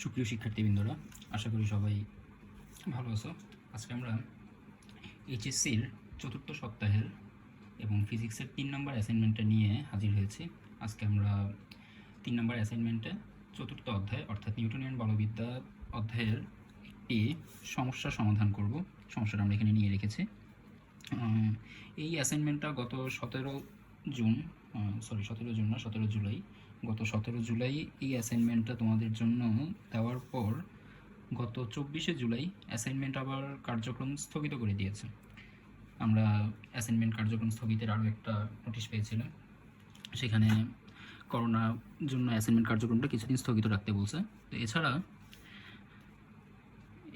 সুপ্রিয় শিক্ষার্থীবৃন্দরা, আশা করি সবাই ভালো আছো। আজকে আমরা এইচএসসির চতুর্থ সপ্তাহের এবং ফিজিক্সের 3 নম্বর অ্যাসাইনমেন্টটা নিয়ে হাজির হয়েছি। আজকে আমরা 3 নম্বর অ্যাসাইনমেন্টে চতুর্থ অধ্যায় অর্থাৎ নিউটনিয়ান বলবিদ্যা অধ্যায়ের একটি সমস্যার সমাধান করব। সমস্যাটা আমরা এখানে নিয়ে রেখেছি। এই অ্যাসাইনমেন্টটা গত 17 জুলাই গত 17 জুলাই এই অ্যাসাইনমেন্টটা তোমাদের জন্য দেওয়ার পর গত 24শে জুলাই অ্যাসাইনমেন্ট আবার কার্যক্রম স্থগিত করে দিয়েছে। আমরা অ্যাসাইনমেন্ট কার্যক্রম স্থগিতের আরও একটা নোটিশ পেয়েছিলাম, সেখানে করোনার জন্য অ্যাসাইনমেন্ট কার্যক্রমটা কিছুদিন স্থগিত রাখতে বলছে। তো এছাড়া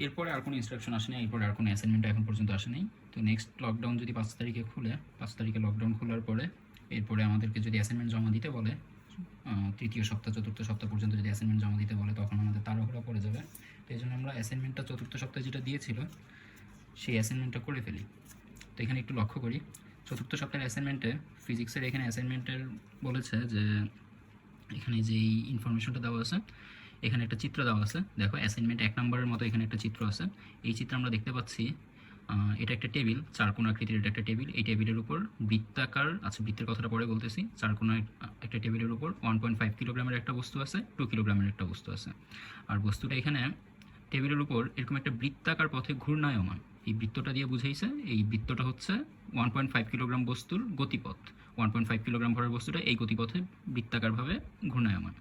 এরপরে আর কোনো ইনস্ট্রাকশন আসেনি, এরপরে আর কোনো অ্যাসাইনমেন্ট এখন পর্যন্ত আসেনি। তো নেক্সট লকডাউন যদি 5 তারিখে খুলে, 5 তারিখে লকডাউন খোলার পরে এরপরে আমাদেরকে যদি অ্যাসাইনমেন্ট জমা দিতে বলে, তৃতীয় সপ্তাহ চতুর্থ সপ্তাহ পর্যন্ত যদি অ্যাসাইনমেন্ট জমা দিতে বলে, তখন আমাদের তাড়াহুড়া পড়ে যাবে। তো এই জন্য আমরা অ্যাসাইনমেন্টটা চতুর্থ সপ্তাহে যেটা দিয়েছিল সেই অ্যাসাইনমেন্টটা করে ফেলি। তো এখানে একটু লক্ষ্য করি, চতুর্থ সপ্তাহের অ্যাসাইনমেন্টে ফিজিক্সের এখানে অ্যাসাইনমেন্টের বলেছে যে এখানে যেই ইনফরমেশনটা দেওয়া আছে, এখানে একটা চিত্র দেওয়া আছে। দেখো অ্যাসাইনমেন্ট 1 নম্বরের মতো এখানে একটা চিত্র আছে। এই চিত্রে আমরা দেখতে পাচ্ছি এটা একটা টেবিল, চারকোণ আকৃতির এটা একটা টেবিল। এই টেবিলের উপর বৃত্তাকার আছে, বৃত্তের কথাটা পরে বলতেছি। চারকোণ একটা টেবিলের উপর 1.5 কিলোগ্রামের একটা বস্তু আছে, 2 কিলোগ্রামের একটা বস্তু আছে। আর বস্তুটা এখানে টেবিলের উপর এরকম একটা বৃত্তাকার পথে ঘূর্ণায়মান। এই বৃত্তটা দিয়ে বুঝাইছে, এই বৃত্তটা হচ্ছে 1.5 কিলোগ্রাম বস্তুর গতিপথ। 1.5 কিলোগ্রাম ভরের বস্তুটা এই গতিপথে বৃত্তাকারভাবে ঘূর্ণায়মান।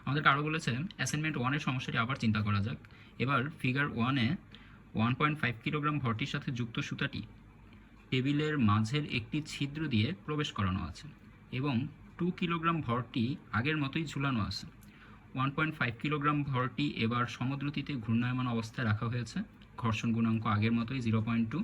আমাদেরকে আরও বলেছে অ্যাসাইনমেন্ট 1-এর সমস্যাটি আবার চিন্তা করা যাক। এবার ফিগার 1-এ 1.5 কিলোগ্রাম ভরটির সাথে যুক্ত সুতাটি টেবিলের মাঝের একটি ছিদ্র দিয়ে প্রবেশ করানো আছে এবং 2 কিলোগ্রাম ভরটি আগের মতোই ঝুলানো আছে। 1.5 কিলোগ্রাম ভরটি এবার সমদ্রুতিতে ঘূর্ণায়মান অবস্থায় রাখা হয়েছে। ঘর্ষণ গুণাঙ্ক আগের মতোই 0.2।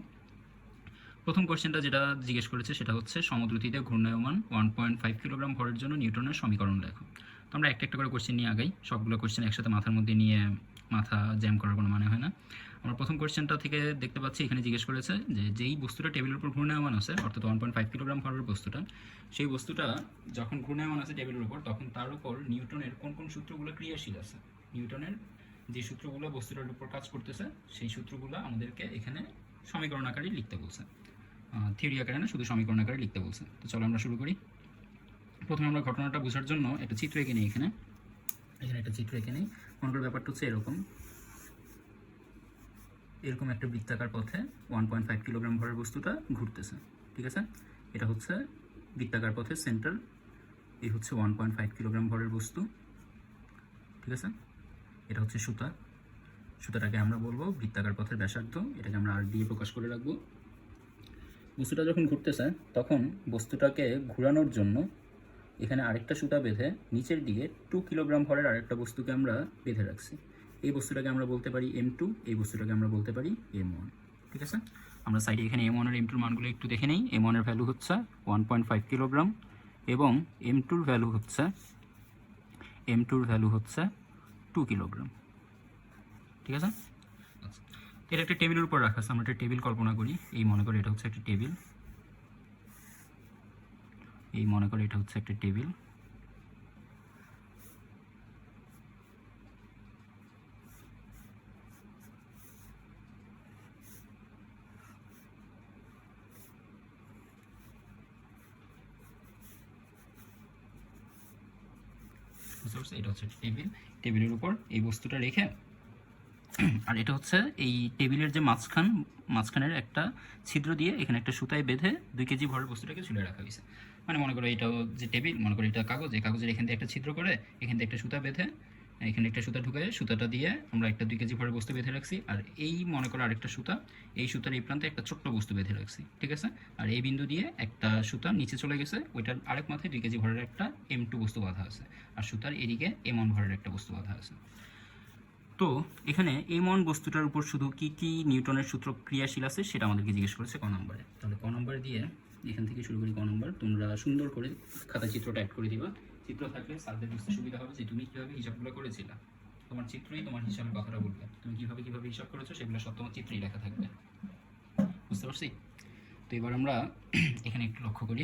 প্রথম কোশ্চেনটা যেটা জিজ্ঞেস করেছে সেটা হচ্ছে সমদ্রুতিতে ঘূর্ণায়মান 1.5 কিলোগ্রাম ভরের জন্য নিউটনের সমীকরণ লেখো। তো আমরা একটা একটা করে কোশ্চেন নিয়ে আগাই, সবগুলো কোশ্চেন একসাথে মাথার মধ্যে নিয়ে মাথা জ্যাম করার কোনো মানে হয় না। আমরা প্রথম কোশ্চেনটা থেকে দেখতে পাচ্ছি এখানে জিজ্ঞেস করেছে যে যেই বস্তুটা টেবিলের উপর ঘূর্ণায়মান আছে, অর্থাৎ 1.5 কিলোগ্রাম ভরের বস্তুটা, সেই বস্তুটা যখন ঘূর্ণায়মান আছে টেবিলের উপর, তখন তার উপর নিউটনের কোন কোন সূত্রগুলো ক্রিয়াশীল আছে। নিউটনের যে সূত্রগুলো বস্তুটার উপর কাজ করতেছে সেই সূত্রগুলো আমাদেরকে এখানে সমীকরণ আকারে লিখতে বলছে, থিওরি আকারে না, শুধু সমীকরণ আকারে লিখতে বলছে। তো চলো আমরা শুরু করি। প্রথমে আমরা ঘটনাটা বোঝার জন্য একটা চিত্র এঁকে নিই। এখানে একটা চিত্র এঁকে নিই। মনে করি ব্যাপারটা হচ্ছে এরকম একটা বৃত্তাকার পথে 1.5 কিলোগ্রাম ভরের বস্তুটা ঘুরতেছে, ঠিক আছে। এটা হচ্ছে বৃত্তাকার পথের সেন্টার, এই হচ্ছে 1.5 কিলোগ্রাম ভরের বস্তু, ঠিক আছে। এটা হচ্ছে সুতা, সুতাটাকে আমরা বলবো বৃত্তাকার পথের ব্যাসার্ধ, এটাকে আমরা আর দিয়ে প্রকাশ করে রাখবো। বস্তুটা যখন ঘুরতেছে তখন বস্তুটাকে ঘোরানোর জন্য এখানে আরেকটা সুতা বেঁধে নিচের দিকে 2 কিলোগ্রাম ভরের আরেকটা বস্তুকে আমরা বেঁধে রাখছি। এই বস্তুটাকে আমরা বলতে পারি M2, এই বস্তুটাকে আমরা বলতে পারি M1, ঠিক আছে। আমরা সাইডে এখানে M1 আর M2 মানগুলো একটু দেখে নেই। M1 এর ভ্যালু হচ্ছে 1.5 কিলোগ্রাম এবং M2 এর ভ্যালু হচ্ছে 2 কিলোগ্রাম, ঠিক আছে। এটা একটা টেবিলের উপর রাখা আছে, আমরা একটা টেবিল কল্পনা করি। এই মনে করি এটা হচ্ছে একটা টেবিল, এটা হচ্ছে টেবিল। টেবিলের উপর এই বস্তুটা রেখে, আর এটা হচ্ছে এই টেবিলের যে মাঝখানের একটা ছিদ্র দিয়ে এখানে একটা সুতায় বেঁধে 2 কেজি ভরের বস্তুটাকে ঝুলে রাখা হয়েছে। মানে মনে করো এটাও যে টেবিল, মনে করো এটা কাগজ, এই কাগজের এখান থেকে একটা ছিদ্র করে এখান থেকে একটা সুতা বেঁধে এখানে একটা সুতা ঢুকে, সুতাটা দিয়ে আমরা একটা 2 কেজি ভরের বস্তু বেঁধে রাখছি। আর এই মনে করো আরেকটা সুতা, এই সুতার এই প্রান্তে একটা ছোট্ট বস্তু বেঁধে রাখছি, ঠিক আছে। আর এই বিন্দু দিয়ে একটা সুতা নিচে চলে গেছে, ওইটার আরেক মাথায় 2 কেজি ভরের একটা M2 বস্তু বাঁধা আছে, আর সুতার এদিকে M1 ভরের একটা বস্তু বাঁধা আছে। তো এখানে M1 বস্তুটার উপর শুধু কি কি নিউটনের সূত্র ক্রিয়াশীল আছে সেটা আমাদেরকে জিজ্ঞেস করেছে ক নম্বরে। তাহলে ক নম্বর দিয়ে এখান থেকে শুরু করি। ক নম্বর তোমরা সুন্দর করে খাতা চিত্রটা অ্যাড করে দিবা। চিত্র থাকলে স্যারদের বুঝতে সুবিধা হবে যে তুমি কীভাবে হিসাবগুলো করেছিলা। তোমার চিত্রই তোমার হিসাবের কথাটা বলবে, তুমি কীভাবে হিসাব করেছো সেগুলো সব তোমার চিত্রেই লেখা থাকবে, বুঝতে পারছি। তো এবার আমরা এখানে একটু লক্ষ্য করি।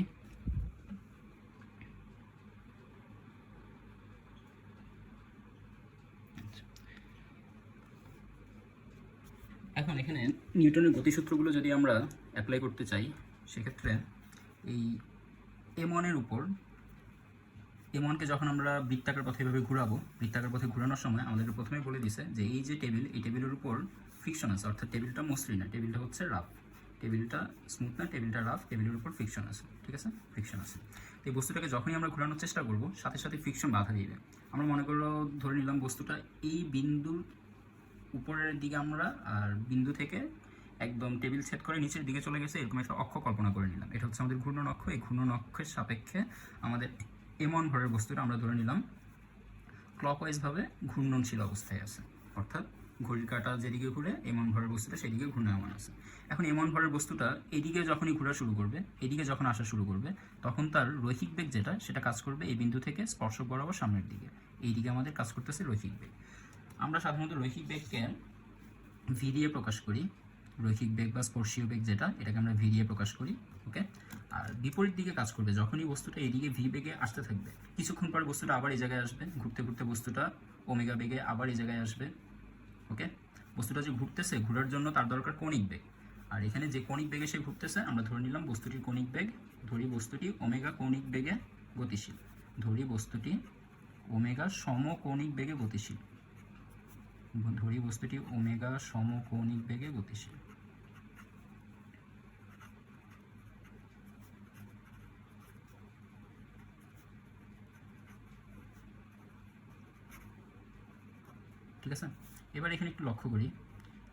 এখন এখানে নিউটনের গতিসূত্রগুলো যদি আমরা অ্যাপ্লাই করতে চাই, সেক্ষেত্রে এই m1-এর উপর m1-কে যখন আমরা বৃত্তাকার পথে এভাবে ঘোরাবো, বৃত্তাকার পথে ঘোরানোর সময় আমাদেরকে প্রথমে বলে দিছে যে এই যে টেবিল, এই টেবিলের উপর ফ্রিকশন আছে, অর্থাৎ টেবিলটা মসৃণ না, টেবিলটা হচ্ছে রাফ, টেবিলটা স্মুথ না, টেবিলটা রাফ, টেবিলের উপর ফ্রিকশন আছে, ঠিক আছে, ফ্রিকশন আছে। তো এই বস্তুটাকে যখনই আমরা ঘোরানোর চেষ্টা করব, সাথে সাথে ফ্রিকশন বাধা দিবে। আমরা মনে করলো ধরে নিলাম বস্তুটা এই বিন্দুর উপরের দিকে আমরা, আর বিন্দু থেকে একদম টেবিল সেট করে নিচের দিকে চলে গেছে, এরকম একটা অক্ষ কল্পনা করে নিলাম। এটা হচ্ছে আমাদের ঘূর্ণন অক্ষ। এই ঘূর্ণন অক্ষের সাপেক্ষে আমাদের m1 ভরের বস্তুটা আমরা ধরে নিলাম ক্লকওয়াইজভাবে ঘূর্ণনশীল অবস্থায় আছে, অর্থাৎ ঘড়ির কাঁটা যেদিকে ঘুরে m1 ভরের বস্তুটা সেদিকে ঘূর্ণায়মান আছে। এখন m1 ভরের বস্তুটা এদিকে যখনই ঘোরা শুরু করবে, এদিকে যখন আসা শুরু করবে, তখন তার রৈখিক বেগ যেটা, সেটা কাজ করবে এই বিন্দু থেকে স্পর্শক বরাবর সামনের দিকে। এই দিকে আমাদের কাজ করতেছে রৈখিক বেগ। আমরা সাধারণত রৈখিক বেগকে ভি দিয়ে প্রকাশ করি, রৈখিক বেগ বা স্পর্শীয় বেগ যেটা, এটাকে আমরা ভি দিয়ে প্রকাশ করি, ওকে। আর বিপরীত দিকে কাজ করবে যখনই বস্তুটা এদিকে ভি বেগে আসতে থাকবে, কিছুক্ষণ পর বস্তুটা আবার এই জায়গায় আসবে, ঘুরতে ঘুরতে বস্তুটা ওমেগা বেগে আবার এই জায়গায় আসবে, ওকে। বস্তুটা যে ঘুরতেছে, ঘোরার জন্য তার দরকার কৌণিক বেগ, আর এখানে যে কৌণিক বেগে সে ঘুরতেছে আমরা ধরে নিলাম বস্তুটির কৌণিক বেগ, ধরি বস্তুটি ওমেগা কৌণিক বেগে গতিশীল, ধরি বস্তুটি ওমেগা সমকৌণিক বেগে গতিশীল, ধরি বস্তুটি ওমেগা সমকৌণিক বেগে গতিশীল। ঠিক আছে, এবার এখানে একটু লক্ষ্য করি,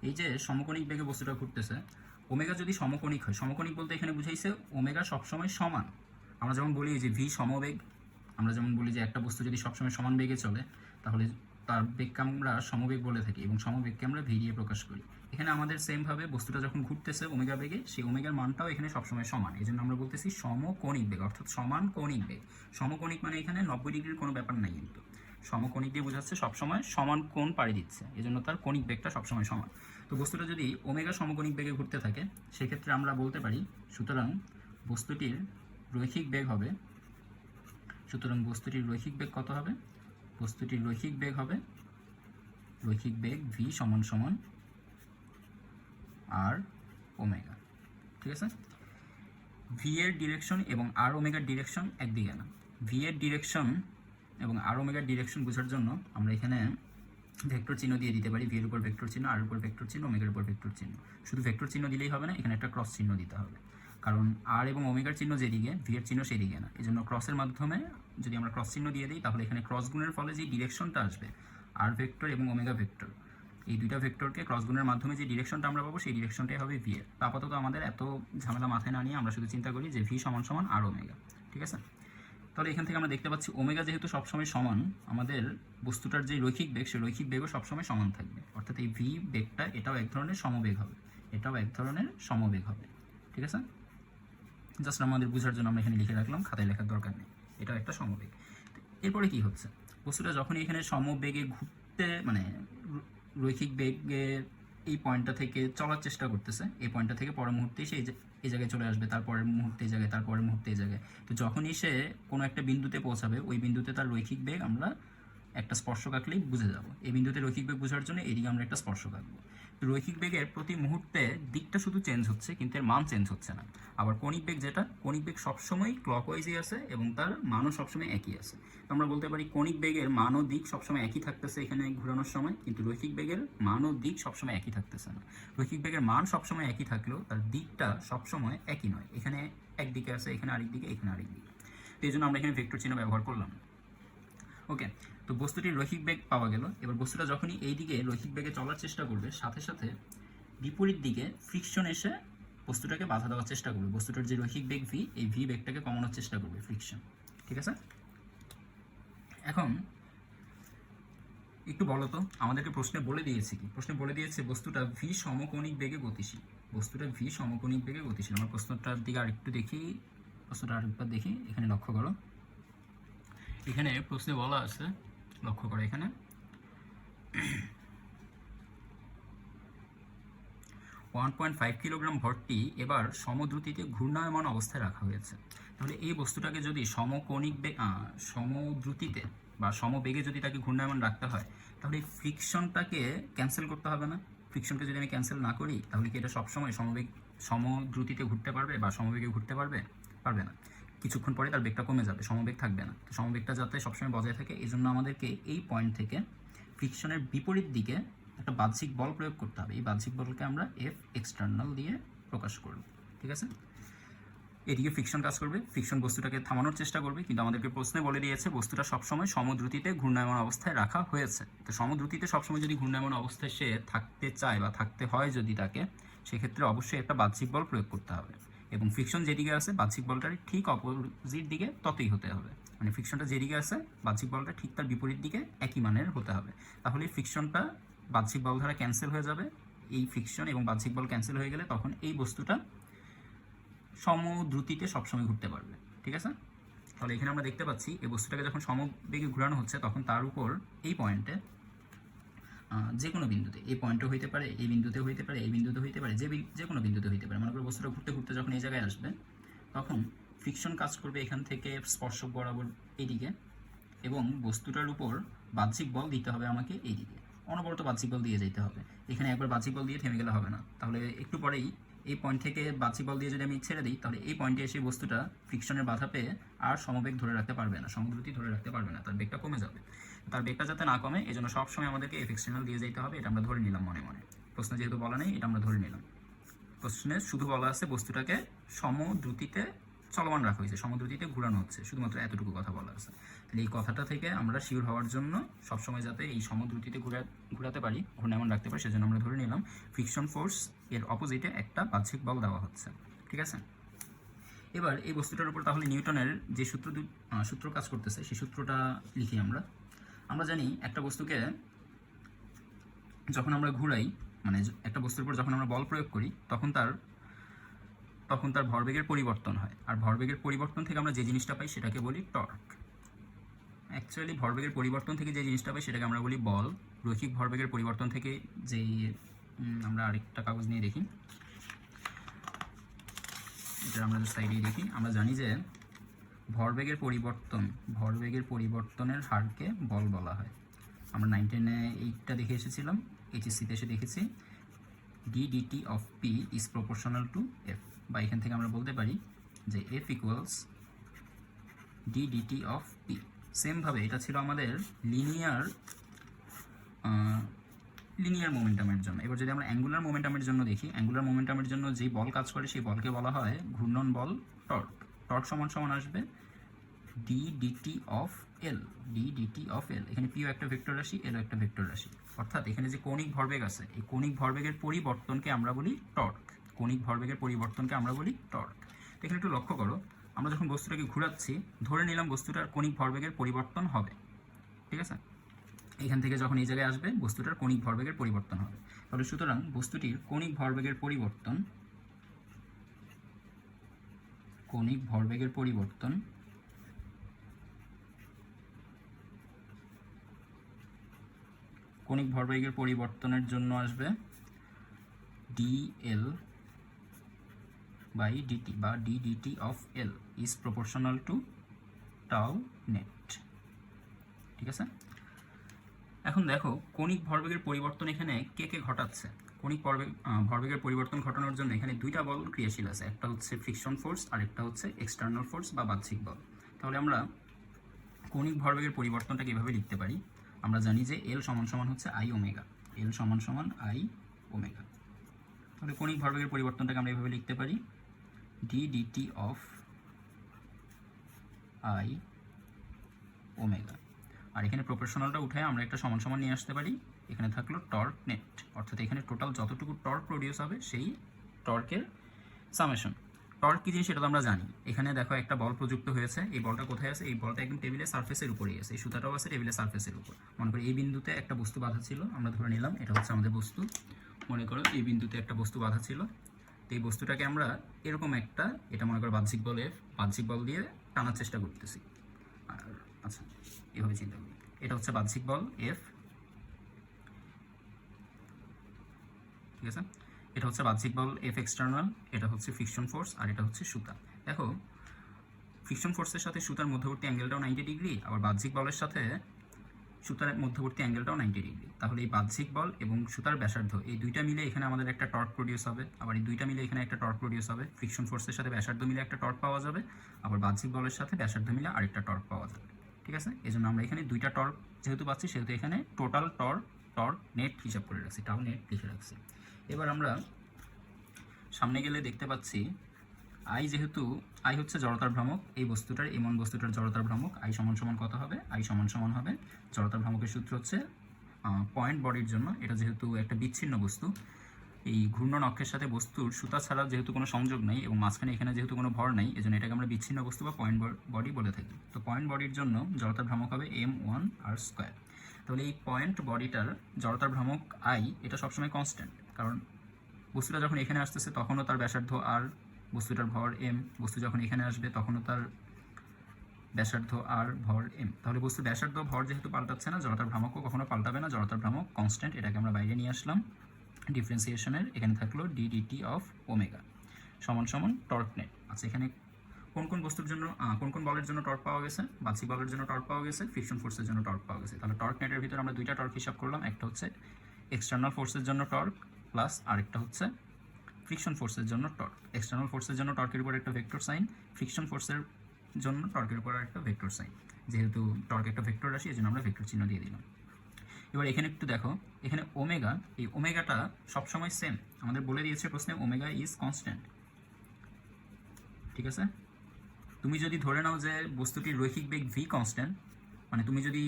এই যে সমকোণিক বেগে বস্তুটা ঘুরতেছে, ওমেগা যদি সমকোণিক হয়, সমকোণিক বলতে এখানে বুঝাইছে ওমেগা সবসময় সমান। আমরা যেমন বলি যে ভি সমবেগ, আমরা যেমন বলি যে একটা বস্তু যদি সবসময় সমান বেগে চলে, তাহলে তার বেগকে আমরা সমবেগ বলে থাকি, এবং সমবেগকে আমরা ভি দিয়ে প্রকাশ করি। এখানে আমাদের সেমভাবে বস্তুটা যখন ঘুরতেছে ওমেগা বেগে, সেই ওমেগার মানটাও এখানে সবসময় সমান, এই জন্য আমরা বলতেছি সমকোণিক বেগ, অর্থাৎ সমান কৌণিক বেগ। সমকোণিক মানে এখানে 90 ডিগ্রির কোনো ব্যাপার নাই, কিন্তু সমকোণিক দিয়ে বোঝাচ্ছে সবসময় সমান কোণ পাড়ি দিচ্ছে, এই জন্য তার কৌণিক বেগটা সবসময় সমান। তো বস্তুটা যদি ওমেগা সমকোণিক বেগে ঘুরতে থাকে, সেক্ষেত্রে আমরা বলতে পারি সুতরাং বস্তুটির রৈখিক বেগ হবে, সুতরাং বস্তুটির রৈখিক বেগ কত হবে, বস্তুটির রৈখিক বেগ হবে, রৈখিক বেগ ভি সমান সমান আর ওমেগা, ঠিক আছে। ভি এর ডিরেকশন এবং আর ওমেগার ডিরেকশন একদিকে না, ভি এর ডিরেকশন এবং আর ওমেগার ডিরেকশন বোঝার জন্য আমরা এখানে ভেক্টর চিহ্ন দিয়ে দিতে পারি, ভি এর উপর ভেক্টর চিহ্ন, আর উপর ভেক্টর চিহ্ন, ওমেগার উপর ভেক্টর চিহ্ন। শুধু ভেক্টর চিহ্ন দিলেই হবে না, এখানে একটা ক্রস চিহ্ন দিতে হবে, কারণ আর এবং ওমেগার চিহ্ন যেদিকে, ভি এর চিহ্ন সেদিকে না, এই জন্য ক্রসের মাধ্যমে যদি আমরা ক্রস চিহ্ন দিয়ে দিই, তাহলে এখানে ক্রস গুণের ফলে যে ডিরেকশনটা আসবে, আর ভেক্টর এবং ওমেগা ভেক্টর, এই দুইটা ভেক্টরকে ক্রস গুণের মাধ্যমে যে ডিরেকশনটা আমরা পাবো, সেই ডিরেকশনটাই হবে ভি এর। আপাতত আমাদের এত ঝামেলা মাথায় না নিয়ে আমরা শুধু চিন্তা করি যে ভি সমান সমান আর ওমেগা, ঠিক আছে। তাহলে এখান থেকে আমরা দেখতে পাচ্ছি ওমেগা যেহেতু সবসময় সমান, আমাদের বস্তুটার যে রৈখিক বেগ, সেই রৈখিক বেগও সবসময় সমান থাকবে, অর্থাৎ এই ভি বেগটা এটাও এক ধরনের সমবেগ হবে, এটাও এক ধরনের সমবেগ হবে, ঠিক আছে। জাস্ট আমাদের বোঝার জন্য আমরা এখানে লিখে রাখলাম, খাতায় লেখার দরকার নেই, এটাও একটা সমবেগ। এরপরে কি হচ্ছে, বস্তুটা যখনই এখানে সমবেগে ঘুরতে, মানে রৈখিক বেগের এই পয়েন্টটা থেকে চলার চেষ্টা করতেছে, এই পয়েন্টটা থেকে পরের মুহূর্তে সে এই জায়গায় চলে আসবে, তারপরের মুহূর্তে এই জায়গায়, তারপরের মুহূর্তে এই জায়গায়। তো যখনই সে কোনো একটা বিন্দুতে পৌঁছাবে, ওই বিন্দুতে তার রৈখিক বেগ আমরা একটা স্পর্শক আঁকলেই বুঝে যাব। এই বিন্দুতে রৈখিক বেগ বোঝার জন্য এদিকে আমরা একটা স্পর্শক আঁকবো। রৈখিক বেগের প্রতি মুহূর্তে দিকটা শুধু চেঞ্জ হচ্ছে, কিন্তু এর মান চেঞ্জ হচ্ছে না। আবার কৌণিক বেগ যেটা, কৌণিক বেগ সবসময় ক্লকওয়াইজে আছে এবং তার মানও সবসময় একই আছে। আমরা বলতে পারি কৌণিক বেগের মান ও দিক সবসময় একই থাকতেছে এখানে ঘোরানোর সময়, কিন্তু রৈখিক বেগের মান ও দিক সবসময় একই থাকতেছে না। রৈখিক বেগের মান সবসময় একই থাকলেও তার দিকটা সবসময় একই নয়, এখানে একদিকে আছে, এখানে আরেক দিকে, এখানে আরেক দিকে। তো এই জন্য আমরা এখানে ভেক্টর চিহ্ন ব্যবহার করলাম, ওকে। তো বস্তুটির রৈখিক বেগ পাওয়া গেল। এবার বস্তুটা যখনই এই দিকে রৈখিক বেগে চলার চেষ্টা করবে, সাথে সাথে বিপরীত দিকে ফ্রিকশন এসে বস্তুটাকে বাধা দেওয়ার চেষ্টা করবে, বস্তুটার যে রৈখিক বেগ ভি, এই ভি বেগটাকে কমানোর চেষ্টা করবে ফ্রিকশন, ঠিক আছে। এখন একটু বলো তো, আমাদেরকে প্রশ্নে বলে দিয়েছে কি, প্রশ্নে বলে দিয়েছে বস্তুটা ভি সমকোণিক বেগে গতিশীল, বস্তুটা ভি সমকোণিক বেগে গতিশীল। আমরা প্রশ্নটার দিকে আরেকটু দেখি, প্রশ্নটা আরেকবার দেখি, এখানে লক্ষ্য করো, এখানে প্রশ্নে বলা আছে, লক্ষ্য করো এখানে 1.5 কিলোগ্রাম ভরটি এবার সমদ্রুতিতে ঘূর্ণায়মান অবস্থায় রাখা হয়েছে। তাহলে এই বস্তুটাকে যদি সমকৌণিক বেগ, সমদ্রুতিতে বা সমবেগে যদি তাকে ঘূর্ণায়মান রাখতে হয়, তাহলে এই ফ্রিকশনটাকে ক্যান্সেল করতে হবে না। ফ্রিকশনকে যদি আমি ক্যান্সেল না করি তাহলে কি এটা সবসময় সমদ্রুতিতে ঘুরতে পারবে বা সমবেগে ঘুরতে পারবে? পারবে না। কিছুক্ষণ পরে তার বেগটা কমে যাবে, সমবেগ থাকবে না। তো সমবেগটা যাতে সবসময় বজায় থাকে এই জন্য আমাদেরকে এই পয়েন্ট থেকে ফ্রিকশনের বিপরীত দিকে একটা বাহ্যিক বল প্রয়োগ করতে হবে। এই বাহ্যিক বলকে আমরা এফ এক্সটার্নাল দিয়ে প্রকাশ করব। ঠিক আছে, এদিকে ফ্রিকশন কাজ করবে, ফ্রিকশন বস্তুটাকে থামানোর চেষ্টা করবে, কিন্তু আমাদেরকে প্রশ্নে বলে দিয়েছে বস্তুটা সবসময় সমদ্রুতিতে ঘূর্ণায়মান অবস্থায় রাখা হয়েছে। তো সমদ্রুতিতে সবসময় যদি ঘূর্ণায়মান অবস্থায় সে থাকতে চায় বা থাকতে হয় যদি তাকে, সেক্ষেত্রে অবশ্যই একটা বাহ্যিক বল প্রয়োগ করতে হবে, এবং ফ্রিকশন যেদিকে আছে বাহ্যিক বলটার ঠিক অপোজিট দিকে ততই হতে হবে। মানে ফ্রিকশনটা যেদিকে আছে বাহ্যিক বলটা ঠিক তার বিপরীত দিকে একই মানের হতে হবে। তাহলে ফ্রিকশনটা বাহ্যিক বল দ্বারা ক্যান্সেল হয়ে যাবে। এই ফ্রিকশন এবং বাহ্যিক বল ক্যান্সেল হয়ে গেলে তখন এই বস্তুটা সমদ্রুতিতে সবসময় ঘুরতে পারবে। ঠিক আছে, তাহলে এখানে আমরা দেখতে পাচ্ছি এই বস্তুটাকে যখন সমবেগে ঘোরানো হচ্ছে তখন তার উপর এই পয়েন্টে যে কোনো বিন্দুতে, এই পয়েন্টও হইতে পারে, এই বিন্দুতে হইতে পারে, এই বিন্দুতে হইতে পারে, যে কোনো বিন্দুতে হইতে পারে। মনে করো বস্তুটা ঘুরতে ঘুরতে যখন এই জায়গায় আসবে তখন ফ্রিকশন কাজ করবে এখান থেকে স্পর্শক বরাবর এইদিকে, এবং বস্তুটার উপর বাহ্যিক বল দিতে হবে আমাকে এইদিকে, অনবরত বাহ্যিক বল দিয়ে যেতে হবে। এখানে একবার বাহ্যিক বল দিয়ে থেমে গেলে হবে না, তাহলে একটু পরেই এই পয়েন্ট থেকে বাহ্যিক বল দিয়ে যদি আমি ছেড়ে দিই তাহলে এই পয়েন্টে এসে বস্তুটা ফ্রিকশনের বাধা পেয়ে আর সমবেগ ধরে রাখতে পারবে না, সমদ্রুতি ধরে রাখতে পারবে না, তার বেগটা কমে যাবে। তার বেগটা যাতে না কমে এই জন্য সবসময় আমাদেরকে এফ এক্সটার্নাল দিয়ে যেতে হবে। এটা আমরা ধরে নিলাম মনে মনে, প্রশ্নে যেহেতু বলা নেই এটা আমরা ধরে নিলাম। প্রশ্নে শুধু বলা আছে বস্তুটাকে সমদ্রুতিতে চলমান রাখা হয়েছে, সমদ্রুতিতে ঘুরানো হচ্ছে, শুধুমাত্র এতটুকু কথা বলা আছে। তাহলে এই কথাটা থেকে আমরা শিওর হওয়ার জন্য সবসময় যাতে এই সমদ্রুতিতে ঘুরাতে পারি, ঘূর্ণায়মান রাখতে পারি, সেজন্য আমরা ধরে নিলাম ফ্রিকশন ফোর্স এর অপোজিটে একটা বাহ্যিক বল দেওয়া হচ্ছে। ঠিক আছে, এবার এই বস্তুটার উপর তাহলে নিউটনের যে সূত্র কাজ করতেছে সেই সূত্রটা লিখি আমরা। আমরা জানি একটা বস্তুকে যখন আমরা ঘুরাই, মানে একটা বস্তুর উপর যখন আমরা বল প্রয়োগ করি তখন তার ভরবেগের পরিবর্তন হয়, আর ভরবেগের পরিবর্তন থেকে আমরা যে জিনিসটা পাই সেটাকে বলি টর্ক। অ্যাকচুয়ালি ভরবেগের পরিবর্তন থেকে যে জিনিসটা পাই সেটাকে আমরা বলি বল। রৈখিক ভরবেগের পরিবর্তন থেকে যেই আমরা আরেকটা কাগজ নিয়ে দেখি, এটা আমরা সাইডেই দেখি। আমরা জানি যে ভরবেগের পরিবর্তনের হারকে বল বলা হয়। আমরা 9-10-এ এইটা দেখে এসেছিলাম, এইচএসসিতে এসে দেখেছি d DT of P is proportional to F, বা এখান থেকে আমরা বলতে পারি যে F equals d DT of P. সেমভাবে এটা ছিল আমাদের লিনিয়ার মোমেন্টামের জন্য। এবার যদি আমরা অ্যাঙ্গুলার মোমেন্টামের জন্য দেখি, অ্যাঙ্গুলার মোমেন্টামের জন্য যেই বল কাজ করে সেই বলকে বলা হয় ঘূর্ণন বল টর্ক। টর্ক সমান সমান আসবে d DT of L, d DT of L. এখানে পিও একটা ভেক্টর রাশি, এলও একটা ভেক্টর রাশি, অর্থাৎ এখানে যে কৌণিক ভরবেগ আছে এই কৌণিক ভরবেগের পরিবর্তনকে আমরা বলি টর্ক। কৌণিক ভরবেগের পরিবর্তনকে আমরা বলি টর্ক। তো এখানে একটু লক্ষ্য করো, আমরা যখন বস্তুটাকে ঘুরাচ্ছি ধরে নিলাম বস্তুটার কৌণিক ভরবেগের পরিবর্তন হবে। ঠিক আছে, এখান থেকে যখন এই জায়গায় আসবে বস্তুটার কৌণিক ভরবেগের পরিবর্তন হবে। তাহলে সুতরাং বস্তুটির কৌণিক ভরবেগের পরিবর্তনের জন্য আসবে dl বাই ডিটি, বা d DT of L is proportional to tau net. ঠিক আছে, এখন দেখো কৌণিক ভরবেগের পরিবর্তন এখানে কে ঘটাচ্ছে। কৌণিক ভরবেগের পরিবর্তন ঘটানোর জন্য এখানে দুইটা বল ক্রিয়াশীল আছে, একটা হচ্ছে ফ্রিকশন ফোর্স আর একটা হচ্ছে এক্সটার্নাল ফোর্স বা বাহ্যিক বল। তাহলে আমরা কৌণিক ভরবেগের পরিবর্তনটাকে এভাবে লিখতে পারি। আমরা জানি যে এল সমান সমান হচ্ছে আই ওমেগা, এল সমান সমান আই ওমেগা। তাহলে কৌণিক ভরবেগের পরিবর্তনটাকে আমরা এভাবে লিখতে পারি d DT of I omega. আর এখানে প্রপোর্শনালটা উঠে আমরা একটা সমান সমান নিয়ে আসতে পারি, এখানে থাকলো টর্ক নেট, অর্থাৎ এখানে টোটাল যতটুকু টর্ক প্রডিউস হবে সেই টর্কের সামেশন। টর্ক কী জিনিস সেটা তো আমরা জানি। এখানে দেখো একটা বল প্রযুক্ত হয়েছে, এই বলটা কোথায় আছে? এই বলটা একদম টেবিলের সারফেসের উপরেই আছে, এই সুতাটাও আছে টেবিলের সারফেসের উপর। মনে করি এই বিন্দুতে একটা বস্তু বাঁধা ছিল, আমরা ধরে নিলাম এটা হচ্ছে আমাদের বস্তু। মনে করো এই বিন্দুতে একটা বস্তু বাঁধা ছিল, তো এই বস্তুটাকে আমরা এরকম একটা, এটা মনে করো বাহ্যিক বল দিয়ে টানার চেষ্টা করতেছি। আর আচ্ছা এভাবে চিন্তা করি, এটা হচ্ছে বাহ্যিক বল এফ। ঠিক আছে, এটা হচ্ছে বাহ্যিক বল এফ এক্সটার্নাল, এটা হচ্ছে ফ্রিকশন ফোর্স, আর এটা হচ্ছে সুতা। দেখো ফ্রিকশন ফোর্সের সাথে সুতার মধ্যবর্তী অ্যাঙ্গেলটাও 90 ডিগ্রি, আবার বাহ্যিক বলের সাথে সুতার মধ্যবর্তী অ্যাঙ্গেলটাও 90 ডিগ্রি। তাহলে এই বাহ্যিক বল এবং সুতার ব্যাসার্ধ এই দুইটা মিলে এখানে আমাদের একটা টর্ক প্রডিউস হবে, আবার এই দুইটা মিলে এখানে একটা টর্ক প্রডিউস হবে। ফ্রিকশন ফোর্সের সাথে ব্যাসার্ধ মিলে একটা টর্ক পাওয়া যাবে, আবার বাহ্যিক বলের সাথে ব্যাসার্ধ মিলে আরেকটা টর্ক পাওয়া যাবে। ঠিক আছে, এই জন্য আমরা এখানে দুইটা টর্ক যেহেতু পাচ্ছি সেহেতু এখানে টোটাল টর্ক নেট হিসাব করে রাখছি, টাও নেট লিখে রাখছি। এবার আমরা সামনে গেলে দেখতে পাচ্ছি আই, যেহেতু আই হচ্ছে জড়তার ভ্রামক, এই বস্তুটার এমন বস্তুটার জড়তার ভ্রামক, আই সমান সমান কত হবে? আই সমান সমান হবে, জড়তার ভ্রামকের সূত্র হচ্ছে পয়েন্ট বডির জন্য, এটা যেহেতু একটা বিচ্ছিন্ন বস্তু, এই ঘূর্ণন অক্ষের সাথে বস্তুর সুতা ছাড়া যেহেতু কোনো সংযোগ নেই এবং মাঝখানে এখানে যেহেতু কোনো ভর নেই, এজন্য এটাকে আমরা বিচ্ছিন্ন বস্তু বা পয়েন্ট বডি বলে থাকি। তো পয়েন্ট বডির জন্য জড়তার ভ্রামক হবে m1r²। তাহলে এই পয়েন্ট বডিটার জড়তার ভ্রামক আই এটা সবসময় কনস্ট্যান্ট, কারণ বস্তুটা যখন এখানে আসতেছে তখনও তার ব্যাসার্ধ আর, বস্তুটার ভর এম, বস্তু যখন এখানে আসবে তখনও তার ব্যাসার্ধ আর, ভর এম। তাহলে বস্তু ব্যাসার্ধ ভর যেহেতু পাল্টাচ্ছে না, জড়তার ভ্রামকও কখনো পাল্টাবে না, জড়তার ভ্রামক কনস্ট্যান্ট। এটাকে আমরা বাইরে নিয়ে আসলাম ডিফারেন্সিয়েশনের, এখানে থাকলো ddt অফ ওমেগা সমান সমান টর্ক নেট। আচ্ছা, এখানে কোন কোন বস্তুর জন্য কোন কোন বলের জন্য টর্ক পাওয়া গেছে? বাহ্যিক বলের জন্য টর্ক পাওয়া গেছে, ফ্রিকশন ফোর্সের জন্য টর্ক পাওয়া গেছে। তাহলে টর্ক নেটের ভিতরে আমরা দুইটা টর্ক হিসাব করলাম, একটা হচ্ছে এক্সটার্নাল ফোর্সের জন্য টর্ক প্লাস আরেকটা হচ্ছে ফ্রিকশন ফোর্সের জন্য টর্ক। এক্সটার্নাল ফোর্সের জন্য টর্কের উপর একটা ভেক্টর সাইন, ফ্রিকশন ফোর্সের জন্য টর্কের উপর একটা ভেক্টর সাইন। যেহেতু টর্ক একটা ভেক্টর রাশি, এই জন্য আমরা ভেক্টর চিহ্ন দিয়ে দিলাম। এবার এখানে একটু দেখো, এখানে ওমেগা, এই ওমেগাটা সবসময় সেম, আমাদের বলে দিয়েছে প্রশ্নে ওমেগা ইজ কনস্ট্যান্ট। ঠিক আছে, তুমি যদি ধরে নাও যে বস্তুটির রৈখিক বেগ ভি কনস্ট্যান্ট, মানে তুমি যদি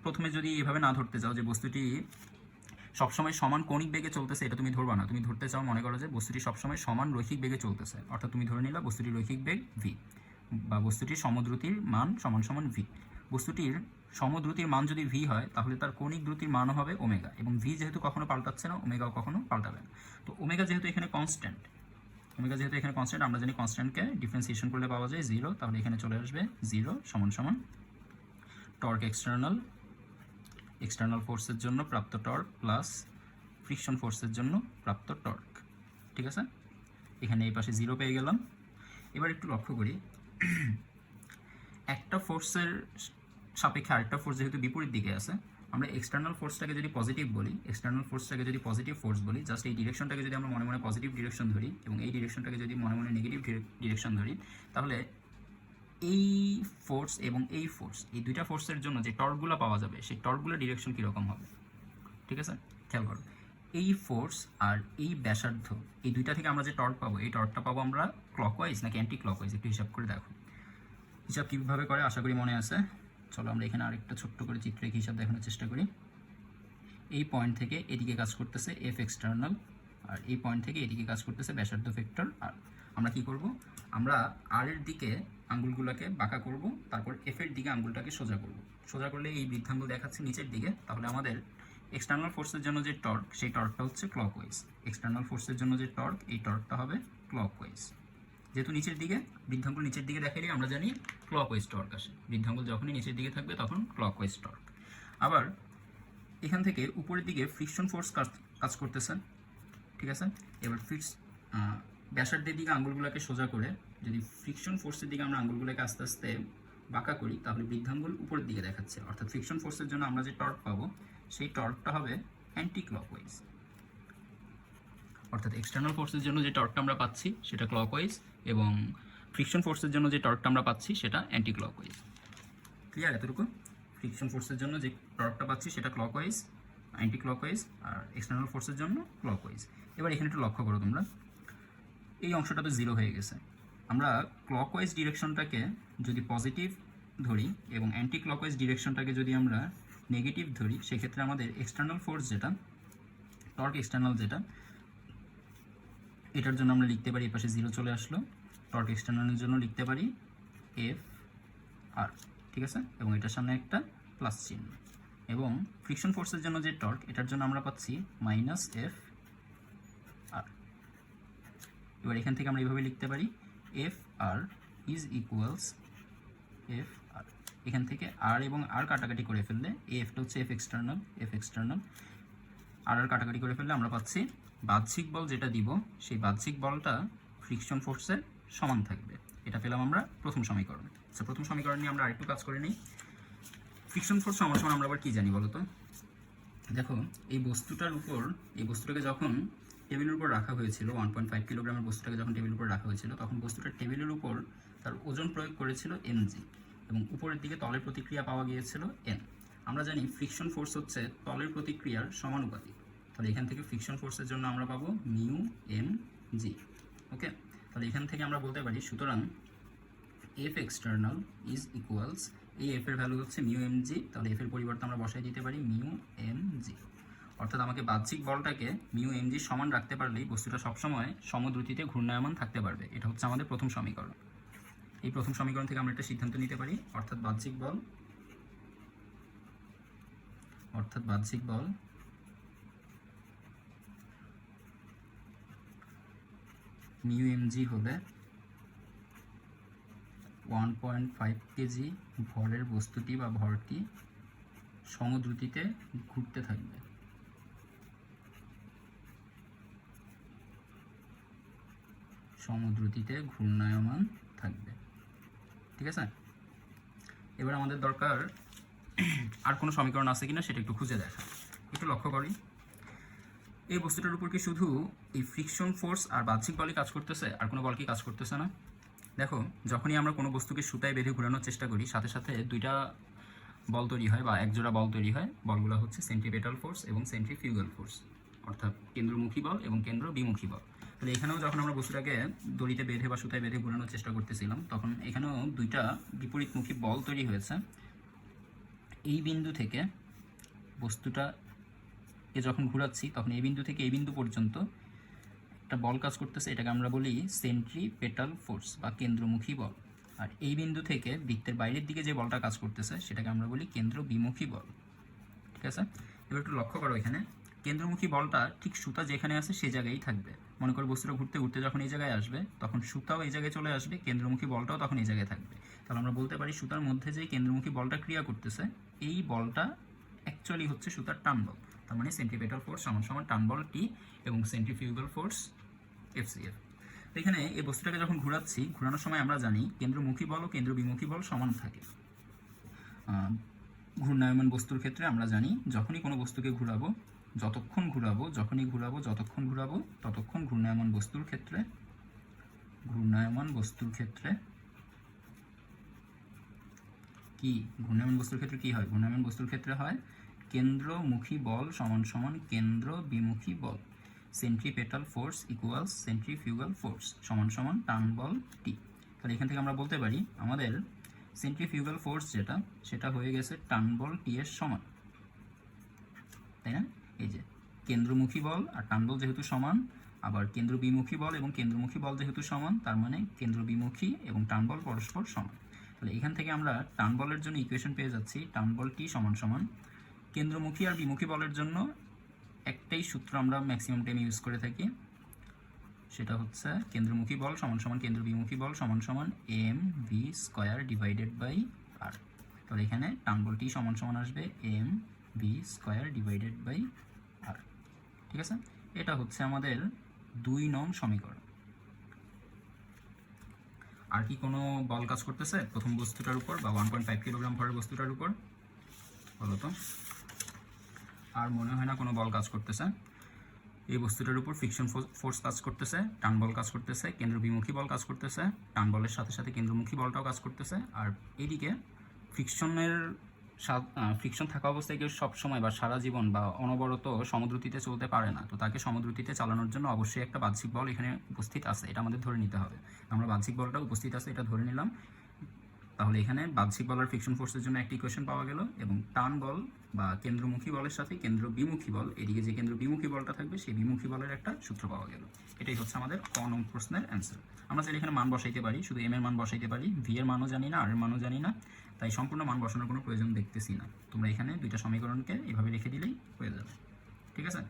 প্রথমে যদি এভাবে না ধরতে চাও যে বস্তুটি সবসময় সমান কৌণিক বেগে চলতেছে, এটা তুমি ধরবা না। তুমি ধরতে চাও, মনে করো যে বস্তুটি সবসময় সমান রৈখিক বেগে চলতেছে, অর্থাৎ তুমি ধরে নিলা বস্তুটির রৈখিক বেগ ভি বা বস্তুটির সমদ্রুতির মান সমান সমান ভি। বস্তুটির সমদ্রুতির মান যদি ভি হয় তাহলে তার কৌণিক দ্রুতির মানও হবে ওমেগা, এবং ভি যেহেতু কখনো পাল্টাচ্ছে না, ওমেগাও কখনো পাল্টাবে না। তো ওমেগা যেহেতু এখানে কনস্ট্যান্ট, আমরা জানি কনস্ট্যান্টকে ডিফারেন্সিয়েশন করলে পাওয়া যায় 0, তাহলে এখানে চলে আসবে 0 সমান সমান টর্ক এক্সটার্নাল ফোর্সের জন্য প্রাপ্ত টর্ক প্লাস ফ্রিকশন ফোর্সের জন্য প্রাপ্ত টর্ক। ঠিক আছে, এখানে এই পাশে 0 পেয়ে গেলাম। এবার একটু লক্ষ্য করি, একটা ফোর্সের সাপেক্ষে আরেকটা ফোর্স যেহেতু বিপরীত দিকে আছে, আমরা এক্সটার্নাল ফোর্সটাকে যদি পজিটিভ বলি, এক্সটার্নাল ফোর্সটাকে যদি পজিটিভ ফোর্স বলি, জাস্ট এই ডিরেকশনটাকে যদি আমরা মনে মনে পজিটিভ ডিরেকশন ধরি এবং এই ডিরেকশনটাকে যদি মনে মনে নেগেটিভ ডিরেকশন ধরি, তাহলে এই ফোর্স এবং এই ফোর্স, এই দুইটা ফোর্সের জন্য যে টর্কগুলো পাওয়া যাবে সেই টর্কগুলোর ডিরেকশন কীরকম হবে? ঠিক আছে, খেয়াল করো, এই ফোর্স আর এই ব্যাসার্ধ, এই দুইটা থেকে আমরা যে টর্ক পাবো, এই টর্কটা পাবো আমরা ক্লকওয়াইজ নাকি অ্যান্টি ক্লকওয়াইজ? একটু হিসাব করে দেখো। হিসাব কীভাবে করে আশা করি মনে আছে। চলো আমরা এখানে আরেকটা ছোট্ট করে চিত্রে হিসাব দেখানোর চেষ্টা করি। এই পয়েন্ট থেকে এদিকে কাজ করতেছে এফ এক্সটার্নাল, আর এই পয়েন্ট থেকে এদিকে কাজ করতেছে ব্যাসার্ধ ভেক্টর আর। আমরা কি করব? আমরা আর এর দিকে আঙ্গুলগুলোকে বাঁকা করব, তারপর এফ এর দিকে আঙ্গুলটাকে সোজা করব। সোজা করলে এই বৃদ্ধাঙ্গুল দেখাচ্ছে নিচের দিকে, তাহলে আমাদের এক্সটার্নাল ফোর্সের জন্য যে টর্ক, সেই টর্কটা হচ্ছে ক্লকওয়াইজ। এক্সটার্নাল ফোর্সের জন্য যে টর্ক, এই টর্কটা হবে ক্লকওয়াইজ। যেহেতু নিচের দিকে, বৃদ্ধাঙ্গুল নিচের দিকে দেখাইলে আমরা জানি ক্লকওয়াইজ টর্ক আসে। বৃদ্ধাঙ্গুল যখনই নিচের দিকে থাকবে তখন ক্লকওয়াইজ টর্ক। আবার এখান থেকে উপরের দিকে ফ্রিকশন ফোর্স কাজ করতেছে। ঠিক আছে, এবার ব্যাসার্ধের দিকে আঙ্গুলগুলোকে সোজা করে যদি ফ্রিকশন ফোর্সের দিকে আমরা আঙ্গুলগুলোকে আস্তে আস্তে বাঁকা করি, তাহলে বৃদ্ধাঙ্গুল উপরের দিকে দেখাচ্ছে, অর্থাৎ ফ্রিকশন ফোর্সের জন্য আমরা যে টর্ক পাবো সেই টর্কটা হবে অ্যান্টি ক্লকওয়াইজ। অর্থাৎ এক্সটার্নাল ফোর্সের জন্য যে টর্কটা আমরা পাচ্ছি সেটা ক্লকওয়াইজ, এবং ফ্রিকশন ফোর্সের জন্য যে টর্কটা আমরা পাচ্ছি সেটা অ্যান্টি ক্লকওয়াইজ। ক্লিয়ার এতটুকু? ফ্রিকশন ফোর্সের জন্য যে টর্কটা পাচ্ছি সেটা ক্লকওয়াইজ, অ্যান্টি ক্লকওয়াইজ, আর এক্সটার্নাল ফোর্সের জন্য ক্লকওয়াইজ। এবার এখানে একটু লক্ষ্য করো তোমরা, এই অংশটা তো 0 হয়ে গেছে। আমরা ক্লকওয়াইজ ডিরেকশনটাকে যদি পজিটিভ ধরি এবং অ্যান্টি ক্লকওয়াইজ ডিরেকশনটাকে যদি আমরা নেগেটিভ ধরি, সেক্ষেত্রে আমাদের এক্সটার্নাল ফোর্স যেটা, টর্ক এক্সটার্নাল যেটা, এটার জন্য আমরা লিখতে পারি, এই পাশে 0 চলে আসলো, টর্ক এক্সটার্নালের জন্য লিখতে পারি এফ আর। ঠিক আছে, এবং এটার সামনে একটা প্লাস চিহ্ন। এবং ফ্রিকশন ফোর্সের জন্য যে টর্ক, এটার জন্য আমরা পাচ্ছি মাইনাস এফ আর। এবার এখান থেকে আমরা এইভাবে লিখতে পারি F R is equals F R. এখান থেকে আর এবং আর কাটাকাটি করে ফেললে, এফটা হচ্ছে এফ এক্সটার্নাল, আর কাটাকাটি করে ফেললে আমরা পাচ্ছি বাহ্যিক বল যেটা দিব, সেই বাহ্যিক বলটা ফ্রিকশন ফোর্সের সমান থাকবে। এটা পেলাম আমরা প্রথম সমীকরণ। আচ্ছা, প্রথম সমীকরণ নিয়ে আমরা আরেকটু কাজ করে নিই। ফ্রিকশন ফোর্স সমান সমান আমরা আবার কী জানি বলো তো? দেখো, এই বস্তুটাকে যখন টেবিলের উপর রাখা হয়েছিল, 1.5 কিলোগ্রামের বস্তুটাকে যখন টেবিলের উপর রাখা হয়েছিল, তখন বস্তুটা টেবিলের উপর তার ওজন প্রয়োগ করেছিল mg, এবং উপরের দিকে তলের প্রতিক্রিয়া পাওয়া গিয়েছিল n। আমরা জানি ফ্রিকশন ফোর্স হচ্ছে তলের প্রতিক্রিয়ার সমানুপাতিক। তাহলে এখান থেকে ফ্রিকশন ফোর্সের জন্য আমরা পাবো মিউ এম জি। ওকে, তাহলে এখান থেকে আমরা বলতে পারি সুতরাং এফ এক্সটার্নাল ইজ ইকুয়ালস, এই এফ এর ভ্যালু হচ্ছে মিউ এম জি, তাহলে এফ এর পরিবর্তে আমরা বসাই দিতে পারি মিউ এম জি। অর্থাৎ আমাকে বাহ্যিক বলটাকে মিউ এম জি সমান রাখতে পারলেই বস্তুটা সবসময় সমদ্রুতিতে ঘূর্ণায়মান থাকতে পারবে। এটা হচ্ছে আমাদের প্রথম সমীকরণ। এই প্রথম সমীকরণ থেকে আমরা একটা সিদ্ধান্ত নিতে পারি, অর্থাৎ বাহ্যিক বল মিউ এম জি হলে 1.5 কেজি ভরের বস্তুটি বা ভরটি সমদ্রুতিতে ঘুরতে থাকবে। সমদ্রুতিতে ঘূর্ণায়মান থাকবে। ঠিক আছে, এবার আমাদের দরকার আর কোনো সমীকরণ আছে কিনা সেটা একটু খুঁজে দেখা। একটু লক্ষ্য করি, এই বস্তুটার উপর কি শুধু এই ফ্রিকশন ফোর্স আর বাহ্যিক বলই কাজ করতেছে, আর কোনো বল কি কাজ করতেছে না? দেখো, যখনই আমরা কোনো বস্তুকে সুতায় বেঁধে ঘোরানোর চেষ্টা করি, সাথে সাথে দুইটা বল তৈরি হয় বা একজোড়া বল তৈরি হয়। বলগুলো হচ্ছে সেন্ট্রিপেটাল ফোর্স এবং সেন্ট্রিফিউগাল ফোর্স, অর্থাৎ কেন্দ্রমুখী বল এবং কেন্দ্র বিমুখী বল। তাহলে এখানেও যখন আমরা বস্তুটাকে দড়িতে বেঁধে বা সুতায় বেঁধে ঘোরানোর চেষ্টা করতেছিলাম, তখন এখানেও দুইটা বিপরীতমুখী বল তৈরি হয়েছে। এই বিন্দু থেকে বস্তুটাকে যখন ঘোরাচ্ছি, তখন এই বিন্দু থেকে এই বিন্দু পর্যন্ত একটা বল কাজ করতেছে, এটাকে আমরা বলি সেন্ট্রিপেটাল ফোর্স বা কেন্দ্রমুখী বল। আর এই বিন্দু থেকে বৃত্তের বাইরের দিকে যে বলটা কাজ করতেছে সেটাকে আমরা বলি কেন্দ্র বিমুখী বল। ঠিক আছে, এবার একটু লক্ষ্য করো, এখানে কেন্দ্রমুখী বলটা ঠিক সুতা যেখানে আছে সেই জায়গায় থাকবে। মনে করো বস্তুটা ঘুরতে ঘুরতে যখন এই জায়গায় আসবে, তখন সুতাও এই জায়গায় চলে আসবে, কেন্দ্রমুখী বলটাও তখন এই জায়গায় থাকবে। তাহলে আমরা বলতে পারি সুতার মধ্যে যে কেন্দ্রমুখী বলটা ক্রিয়া করতেছে, এই বলটা অ্যাকচুয়ালি হচ্ছে সুতার টান বল। তার মানে সেন্ট্রিপেটাল ফোর্স সমান সমান টান বল টি এবং সেন্ট্রিফিউগাল ফোর্স এফসিএফ। এখানে এই বস্তুটাকে যখন ঘোরাচ্ছি, ঘোরানোর সময় আমরা জানি কেন্দ্রমুখী বল ও কেন্দ্র বিমুখী বল সমান থাকে। ঘূর্ণায়মান বস্তুর ক্ষেত্রে আমরা জানি যখনই কোনো বস্তুকে ঘোরাবো, যতক্ষণ ঘোরাবো ততক্ষণ ঘূর্ণায়মান বস্তুর ক্ষেত্রে কি হয়? ঘূর্ণায়মান বস্তুর ক্ষেত্রে হয় কেন্দ্রমুখী বল সমান সমান কেন্দ্র বিমুখী বল, centripetal force equals centrifugal force সমান সমান টান বল টি। তাহলে এখান থেকে আমরা বলতে পারি আমাদের সেন্ট্রিফিউগাল ফোর্স যেটা, সেটা হয়ে গেছে টান বল টি এর সমান, তাই না? এই যে কেন্দ্রমুখী বল আর টান বল যেহেতু সমান, আবার কেন্দ্র বিমুখী বল এবং কেন্দ্রমুখী বল যেহেতু সমান, তার মানে কেন্দ্র বিমুখী এবং টান বল পরস্পর সমান। তাহলে এখান থেকে আমরা টান বলের জন্য ইকুয়েশন পেয়ে যাচ্ছি, টান বল টি সমান সমান কেন্দ্রমুখী আর বিমুখী বলের জন্য একটাই সূত্র আমরা ম্যাক্সিমাম টাইম ইউজ করে থাকি, সেটা হচ্ছে কেন্দ্রমুখী বল সমান সমান কেন্দ্র বিমুখী বল সমান সমান M V square divided by R. তাহলে এখানে টান বল টি সমান সমান আসবে M V square divided by R. ঠিক আছে, এটা হচ্ছে আমাদের 2 নং সমীকরণ। আর কি কোনো বল কাজ করতেছে প্রথম বস্তুটার উপর বা 1.5 কিলোগ্রাম ভরের বস্তুটার উপর? বলো তো। আর মনে হয় না কোনো বল কাজ করতেছে। এই বস্তুটার উপর ফ্রিকশন ফোর্স কাজ করতেছে, টান বল কাজ করতেছে, কেন্দ্র বিমুখী বল কাজ করতেছে, টান বলের সাথে সাথে কেন্দ্রমুখী বলটাও কাজ করতেছে। আর এদিকে ফ্রিকশন থাকা অবস্থায় কেউ সবসময় বা সারা জীবন বা অনবরত সমদ্রুতিতে চলতে পারে না। তো তাকে সমদ্রুতিতে চালানোর জন্য অবশ্যই একটা বাহ্যিক বল এখানে উপস্থিত আছে, এটা আমাদের ধরে নিতে হবে। আমরা বাহ্যিক বলটা উপস্থিত আছে এটা ধরে নিলাম। তাহলে এখানে বাহ্যিক বল আর ফ্রিকশন ফোর্সের জন্য একটি ইকুয়েশন পাওয়া গেল, এবং টান বল বা কেন্দ্রমুখী বলের সাথে কেন্দ্র বিমুখী বল, এদিকে যে কেন্দ্র বিমুখী বলটা থাকবে সেই বিমুখী বলের একটা সূত্র পাওয়া গেল। এটাই হচ্ছে আমাদের ক নং প্রশ্নের অ্যান্সার। আমরা চাইলে এখানে মান বসাইতে পারি, শুধু এম এর মান বসাইতে পারি, ভি এর মানও জানি না, আর এর মানও জানি না, তাই সম্পূর্ণ মান বসানোর কোনো প্রয়োজন দেখতেছি না। তোমরা এখানে দুইটা সমীকরণকে এইভাবে রেখে দিলেই হয়ে যাবে। ঠিক আছে।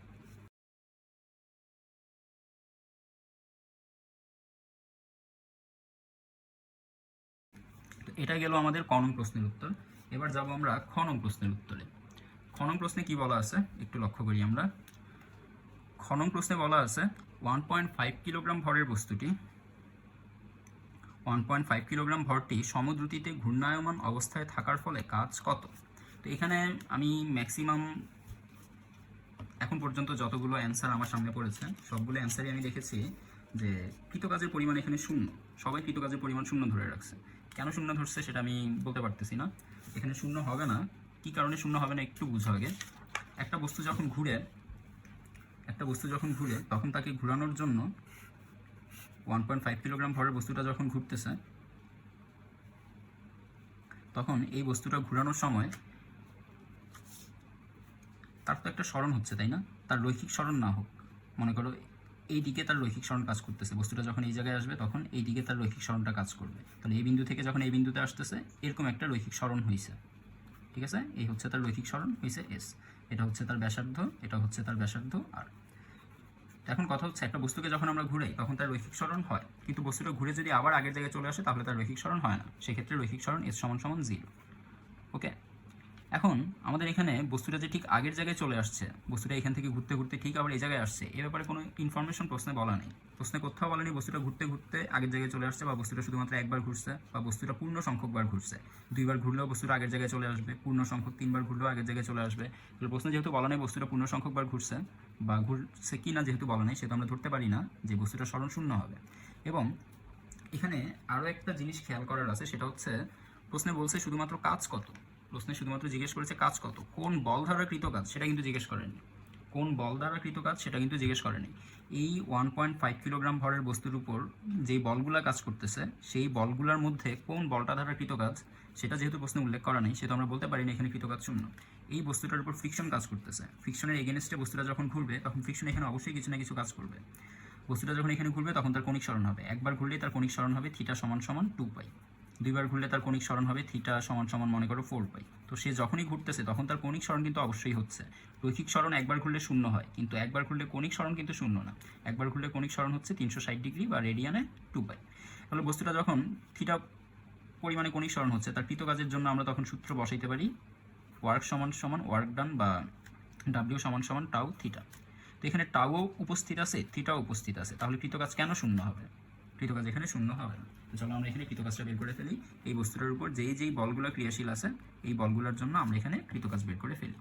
তো এটা গেল আমাদের ক নং প্রশ্নের উত্তর। এবার যাব আমরা খ নং প্রশ্নের উত্তরে। খ নং প্রশ্নে কি বলা আছে একটু লক্ষ্য করি আমরা। খ নং প্রশ্নে বলা আছে 1.5 কিলোগ্রাম ভরের বস্তুটি 1.5 কিলোগ্রাম ভরটি সমদ্রুতিতে ঘূর্ণায়মান অবস্থায় থাকার ফলে কাজ কত? তো এখানে আমি ম্যাক্সিমাম এখন পর্যন্ত যতগুলো অ্যান্সার আমার সামনে পড়েছে সবগুলো অ্যান্সারই আমি দেখেছি যে কৃতকাজের পরিমাণ এখানে শূন্য। সবাই কৃতকাজের পরিমাণ শূন্য ধরে রাখছে। কেন শূন্য ধরছে সেটা আমি বলতে পারতেছি না। এখানে শূন্য হবে না, কী কারণে শূন্য হবে না একটু বুঝা আগে। একটা বস্তু যখন ঘুরে তখন তাকে ঘোরানোর জন্য 1.5 কিলোগ্রাম ভরের বস্তুটা যখন ঘুরতেছে তখন এই বস্তুটা ঘোরানোর সময় তার তো একটা সরণ হচ্ছে, তাই না? তার রৈখিক সরণ না হোক, মনে করো এই দিকে তার রৈখিক সরণ কাজ করতেছে, বস্তুটা যখন এই জায়গায় আসবে তখন এই দিকে তার রৈখিক সরণটা কাজ করবে। তাহলে এই বিন্দু থেকে যখন এই বিন্দুতে আসতেছে এরকম একটা রৈখিক সরণ হয়েছে, ঠিক আছে? এই হচ্ছে তার রৈখিক সরণ হয়েছে এস, এটা হচ্ছে তার ব্যাসার্ধ, এটা হচ্ছে তার ব্যাসার্ধ আর। এখন কথা হচ্ছে একটা বস্তুকে যখন আমরা ঘুরাই তখন তার রৈখিক সরণ হয়, কিন্তু বস্তুটা ঘুরে যদি আবার আগের জায়গায় চলে আসে তাহলে তার রৈখিক সরণ হয় না। সেক্ষেত্রে রৈখিক সরণ এস সমান সমান 0। ওকে, এখন আমাদের এখানে বস্তুটা যে ঠিক আগের জায়গায় চলে আসছে, বস্তুটা এখান থেকে ঘুরতে ঘুরতে ঠিক আবার এই জায়গায় আসছে, এ ব্যাপারে কোনো ইনফরমেশন প্রশ্নে বলা নেই। প্রশ্নে কোথাও বলা নেই বস্তুটা ঘুরতে ঘুরতে আগের জায়গায় চলে আসছে, বা বস্তুটা শুধুমাত্র একবার ঘুরছে, বা বস্তুটা পূর্ণ সংখ্যকবার ঘুরছে। 2বার ঘুরলেও বস্তুটা আগের জায়গায় চলে আসবে, পূর্ণ সংখ্যক 3বার ঘুরলেও আগের জায়গায় চলে আসবে। তাহলে প্রশ্নে যেহেতু বলা নেই বস্তুটা পূর্ণ সংখ্যকবার ঘুরছে বা ঘুরছে কি না, যেহেতু বলা নেই সেহেতু আমরা ধরতে পারি না যে বস্তুটা সরণ শূন্য হবে। এবং এখানে আরও একটা জিনিস খেয়াল করার আছে, সেটা হচ্ছে প্রশ্নে বলছে শুধুমাত্র কাজ কত। প্রশ্নে শুধুমাত্র জিজ্ঞেস করেছে কাজ কত, কোন বল দ্বারা কৃত কাজ সেটা কিন্তু জিজ্ঞেস করেনি। কোন বল দ্বারা কৃত কাজ সেটা কিন্তু জিজ্ঞেস করেনি। এই 1.5 কিলোগ্রাম ভরের বস্তুর উপর যেই বলগুলা কাজ করতেছে সেই বলগুলোর মধ্যে কোন বলটা দ্বারা কৃত কাজ সেটা যেহেতু প্রশ্নে উল্লেখ করা নেই সেটা আমরা বলতে পারি না এখানে কৃত কাজ শূন্য। এই বস্তুটার উপর ফ্রিকশন কাজ করতেছে, ফ্রিকশনের এগেনস্টে বস্তুটা যখন ঘুরবে তখন ফ্রিকশন এখানে অবশ্যই কিছু না কিছু কাজ করবে। বস্তুটা যখন এখানে ঘুরবে তখন তার কণিক সরণ হবে, একবার ঘুরলে তার কণিক সরণ হবে থিটা সমান সমান 2π, 2বার ঘুরলে তার কণিক সরণ হবে থিটা সমান সমান মনে করো 4π। তো সে যখনই ঘুরতেছে তখন তার কণিক সরণ কিন্তু অবশ্যই হচ্ছে। রৈখিক সরণ একবার ঘুরলে শূন্য হয়, কিন্তু একবার ঘুরলে কণিক সরণ কিন্তু শূন্য না। একবার ঘুরলে কণিক সরণ হচ্ছে 360 ডিগ্রি বা রেডিয়ানে 2π। তাহলে বস্তুটা যখন থিটা পরিমাণে কণিক সরণ হচ্ছে তার কৃত কাজের জন্য আমরা তখন সূত্র বসাইতে পারি ওয়ার্ক সমান সমান ওয়ার্ক ডান বা ডাব্লিউ সমান সমান টাউ থিটা। তো এখানে টাউও উপস্থিত আছে, থিটাও উপস্থিত আছে, তাহলে কৃতকাজ কেন শূন্য হবে? কৃতকাজ এখানে শূন্য হবে না। তো চলো আমরা এখানে কৃতকাজটা বের করে ফেলি। এই বস্তুটার উপর যেই বলগুলো ক্রিয়াশীল আছে এই বলগুলোর জন্য আমরা এখানে কৃতকাজ বের করে ফেলি।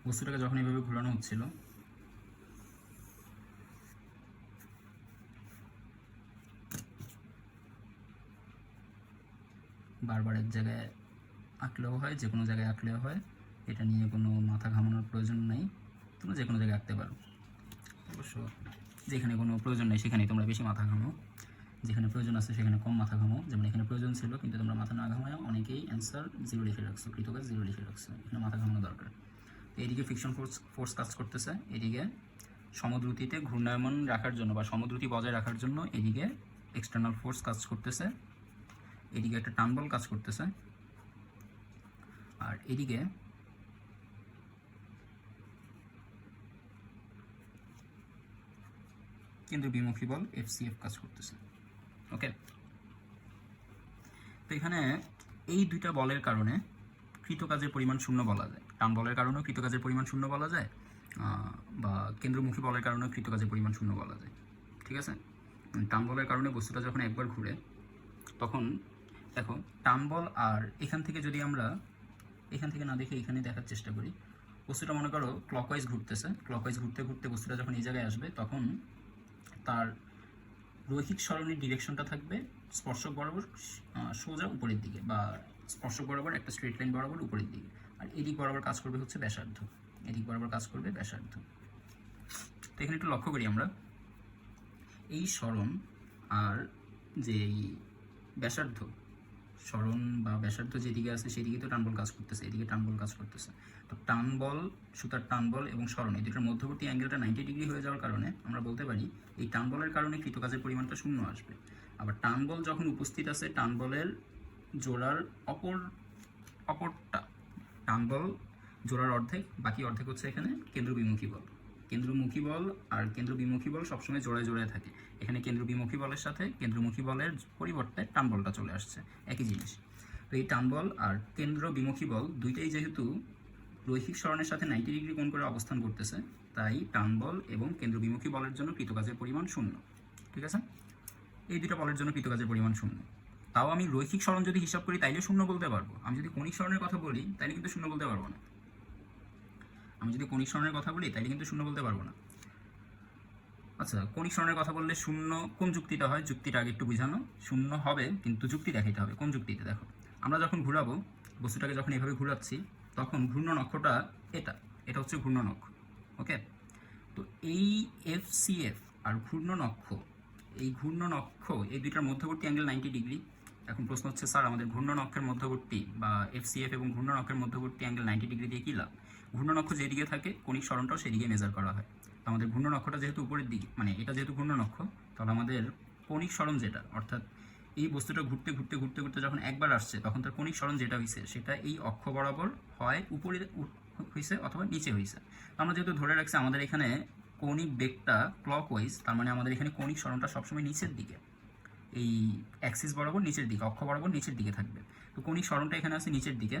বস্তুটাকে যখন এইভাবে ঘোরানো হচ্ছিল বারবার এক জায়গায় আঁকলেও হয়, যে কোনো জায়গায় আঁকলেও হয়, এটা নিয়ে কোনো মাথা ঘামানোর প্রয়োজন নেই। তোমরা যে কোনো জায়গায় আঁকতে পারো, অবশ্য যেখানে কোনো প্রয়োজন নেই সেখানেই তোমরা বেশি মাথা ঘামো, যেখানে প্রয়োজন আছে সেখানে কম মাথা ঘামো। যেমন এখানে প্রয়োজন ছিল কিন্তু তোমরা মাথা না ঘামায় অনেকেই অ্যান্সার 0 লিখে রাখছো, কৃতকাজ 0 লিখে রাখছো, এখানে মাথা ঘামানো দরকার। এদিকে ফ্রিকশন ফোর্স কাজ করতেছে, এদিকে সমদ্রুতিতে ঘূর্ণায়মান রাখার জন্য বা সমদ্রুতি বজায় রাখার জন্য এদিকে এক্সটার্নাল ফোর্স কাজ করতেছে, এদিকে একটা টান বল কাজ করতেছে, আর এদিকে কেন্দ্র বিমুখী বল FCF কাজ করতেছে। ওকে, তো এখানে এই দুইটা বলের কারণে কৃতকাজের পরিমাণ শূন্য বলা যায়। টান বলের কারণেও কৃতকাজের পরিমাণ শূন্য বলা যায়, বা কেন্দ্রমুখী বলের কারণেও কৃতকাজের পরিমাণ শূন্য বলা যায়। ঠিক আছে, টান বলের কারণে বস্তুটা যখন একবার ঘুরে তখন দেখো টান বল, আর এখান থেকে যদি আমরা এখান থেকে না দেখে এখানে দেখার চেষ্টা করি, বস্তুটা মনে করো ক্লকওয়াইজ ঘুরতেছে, ক্লকওয়াইজ ঘুরতে ঘুরতে বস্তুটা যখন এই জায়গায় আসবে তখন তার রৈখিক সরণের ডিরেকশনটা থাকবে স্পর্শক বরাবর সোজা উপরের দিকে, বা স্পর্শক বরাবর একটা স্ট্রেট লাইন বরাবর উপরের দিকে, আর এদিক বরাবর কাজ করবে হচ্ছে ব্যাসার্ধ, এদিক বরাবর কাজ করবে ব্যাসার্ধ। তো এখানে একটু লক্ষ্য করি আমরা, এই সরণ আর যেই ব্যাসার্ধ, সরণ বা ব্যাসার্ধ যেদিকে আছে সেদিকে তো টানবল কাজ করতেছে, এদিকে টানবল কাজ করতেছে। তো টান বল, সুতার টান বল এবং সরণ এই দুটোর মধ্যবর্তী অ্যাঙ্গেলটা 90 ডিগ্রি হয়ে যাওয়ার কারণে আমরা বলতে পারি এই টান বলের কারণে কৃতকাজের পরিমাণটা শূন্য আসবে। আবার টান বল যখন উপস্থিত আছে, টান বলের জোড়ার অপরটা, টান বল জোড়ার অর্ধেক, বাকি অর্ধেক হচ্ছে এখানে কেন্দ্র বিমুখী বল। কেন্দ্রমুখী বল আর কেন্দ্রবিমুখী বল সবসময় জোড়ায় জোড়ায় থাকে। এখানে কেন্দ্রবিমুখী বলের সাথে কেন্দ্রমুখী বলের পরিবর্তে টান বলটা চলে আসছে, একই জিনিস। তো এই টান বল আর কেন্দ্রবিমুখী বল দুইটাই যেহেতু রৈখিক সরণের সাথে 90 ডিগ্রি কোণ করে অবস্থান করতেছে, তাই টান বল এবং কেন্দ্রবিমুখী বলের জন্য কৃতকাজের পরিমাণ 0। ঠিক আছে, এই দুটো বলের জন্য কৃতকাজের পরিমাণ 0। তাও আমি রৈখিক সরণ যদি হিসাব করি তাইলে 0 বলতে পারবো। আমি যদি কণিক সরণের কথা বলি তাইলে কিন্তু 0 বলতে পারবো না। আচ্ছা, কণিক সরণের কথা বললে 0 কোন যুক্তিটা হয়, যুক্তিটা আগে একটু বোঝানো। 0 হবে কিন্তু যুক্তি দেখাইতে হবে। কোন যুক্তিতে? দেখো, আমরা যখন ঘুরাবো বস্তুটাকে, যখন এভাবে ঘুরাচ্ছি, তখন ঘূর্ণন অক্ষটা এটা হচ্ছে ঘূর্ণন অক্ষ। ওকে, তো এই FCF আর ঘূর্ণন অক্ষ, এই দুইটার মধ্যবর্তী অ্যাঙ্গেল 90 ডিগ্রি। এখন প্রশ্ন হচ্ছে, স্যার আমাদের ঘূর্ণন অক্ষের মধ্যবর্তী বা FCF এবং ঘূর্ণন অক্ষের মধ্যবর্তী অ্যাঙ্গেল 90 ডিগ্রি দিয়ে কী লাভ? ঘূর্ণন অক্ষ যেদিকে থাকে কণিক সরণটাও সেদিকে মেজার করা হয়। তো আমাদের ঘূর্ণন অক্ষটা যেহেতু উপরের দিকে, মানে এটা যেহেতু ঘূর্ণন অক্ষ, তাহলে আমাদের কণিক সরণ যেটা, অর্থাৎ এই বস্তুটা ঘুরতে ঘুরতে ঘুরতে ঘুরতে যখন একবার আসছে, তখন তার কণিক সরণ যেটা হয়েছে সেটা এই অক্ষ বরাবর হয় উপরে হয়েছে অথবা নিচে হয়েছে। আমরা যেহেতু ধরে রাখছি আমাদের এখানে কৌণিক বেগটা ক্লকওয়াইজ, তার মানে আমাদের এখানে কৌণিক সরণটা সবসময় নিচের দিকে, এই অ্যাক্সিস বরাবর নিচের দিকে, অক্ষ বরাবর নিচের দিকে থাকবে। তো কৌণিক সরণটা এখানে আছে নিচের দিকে,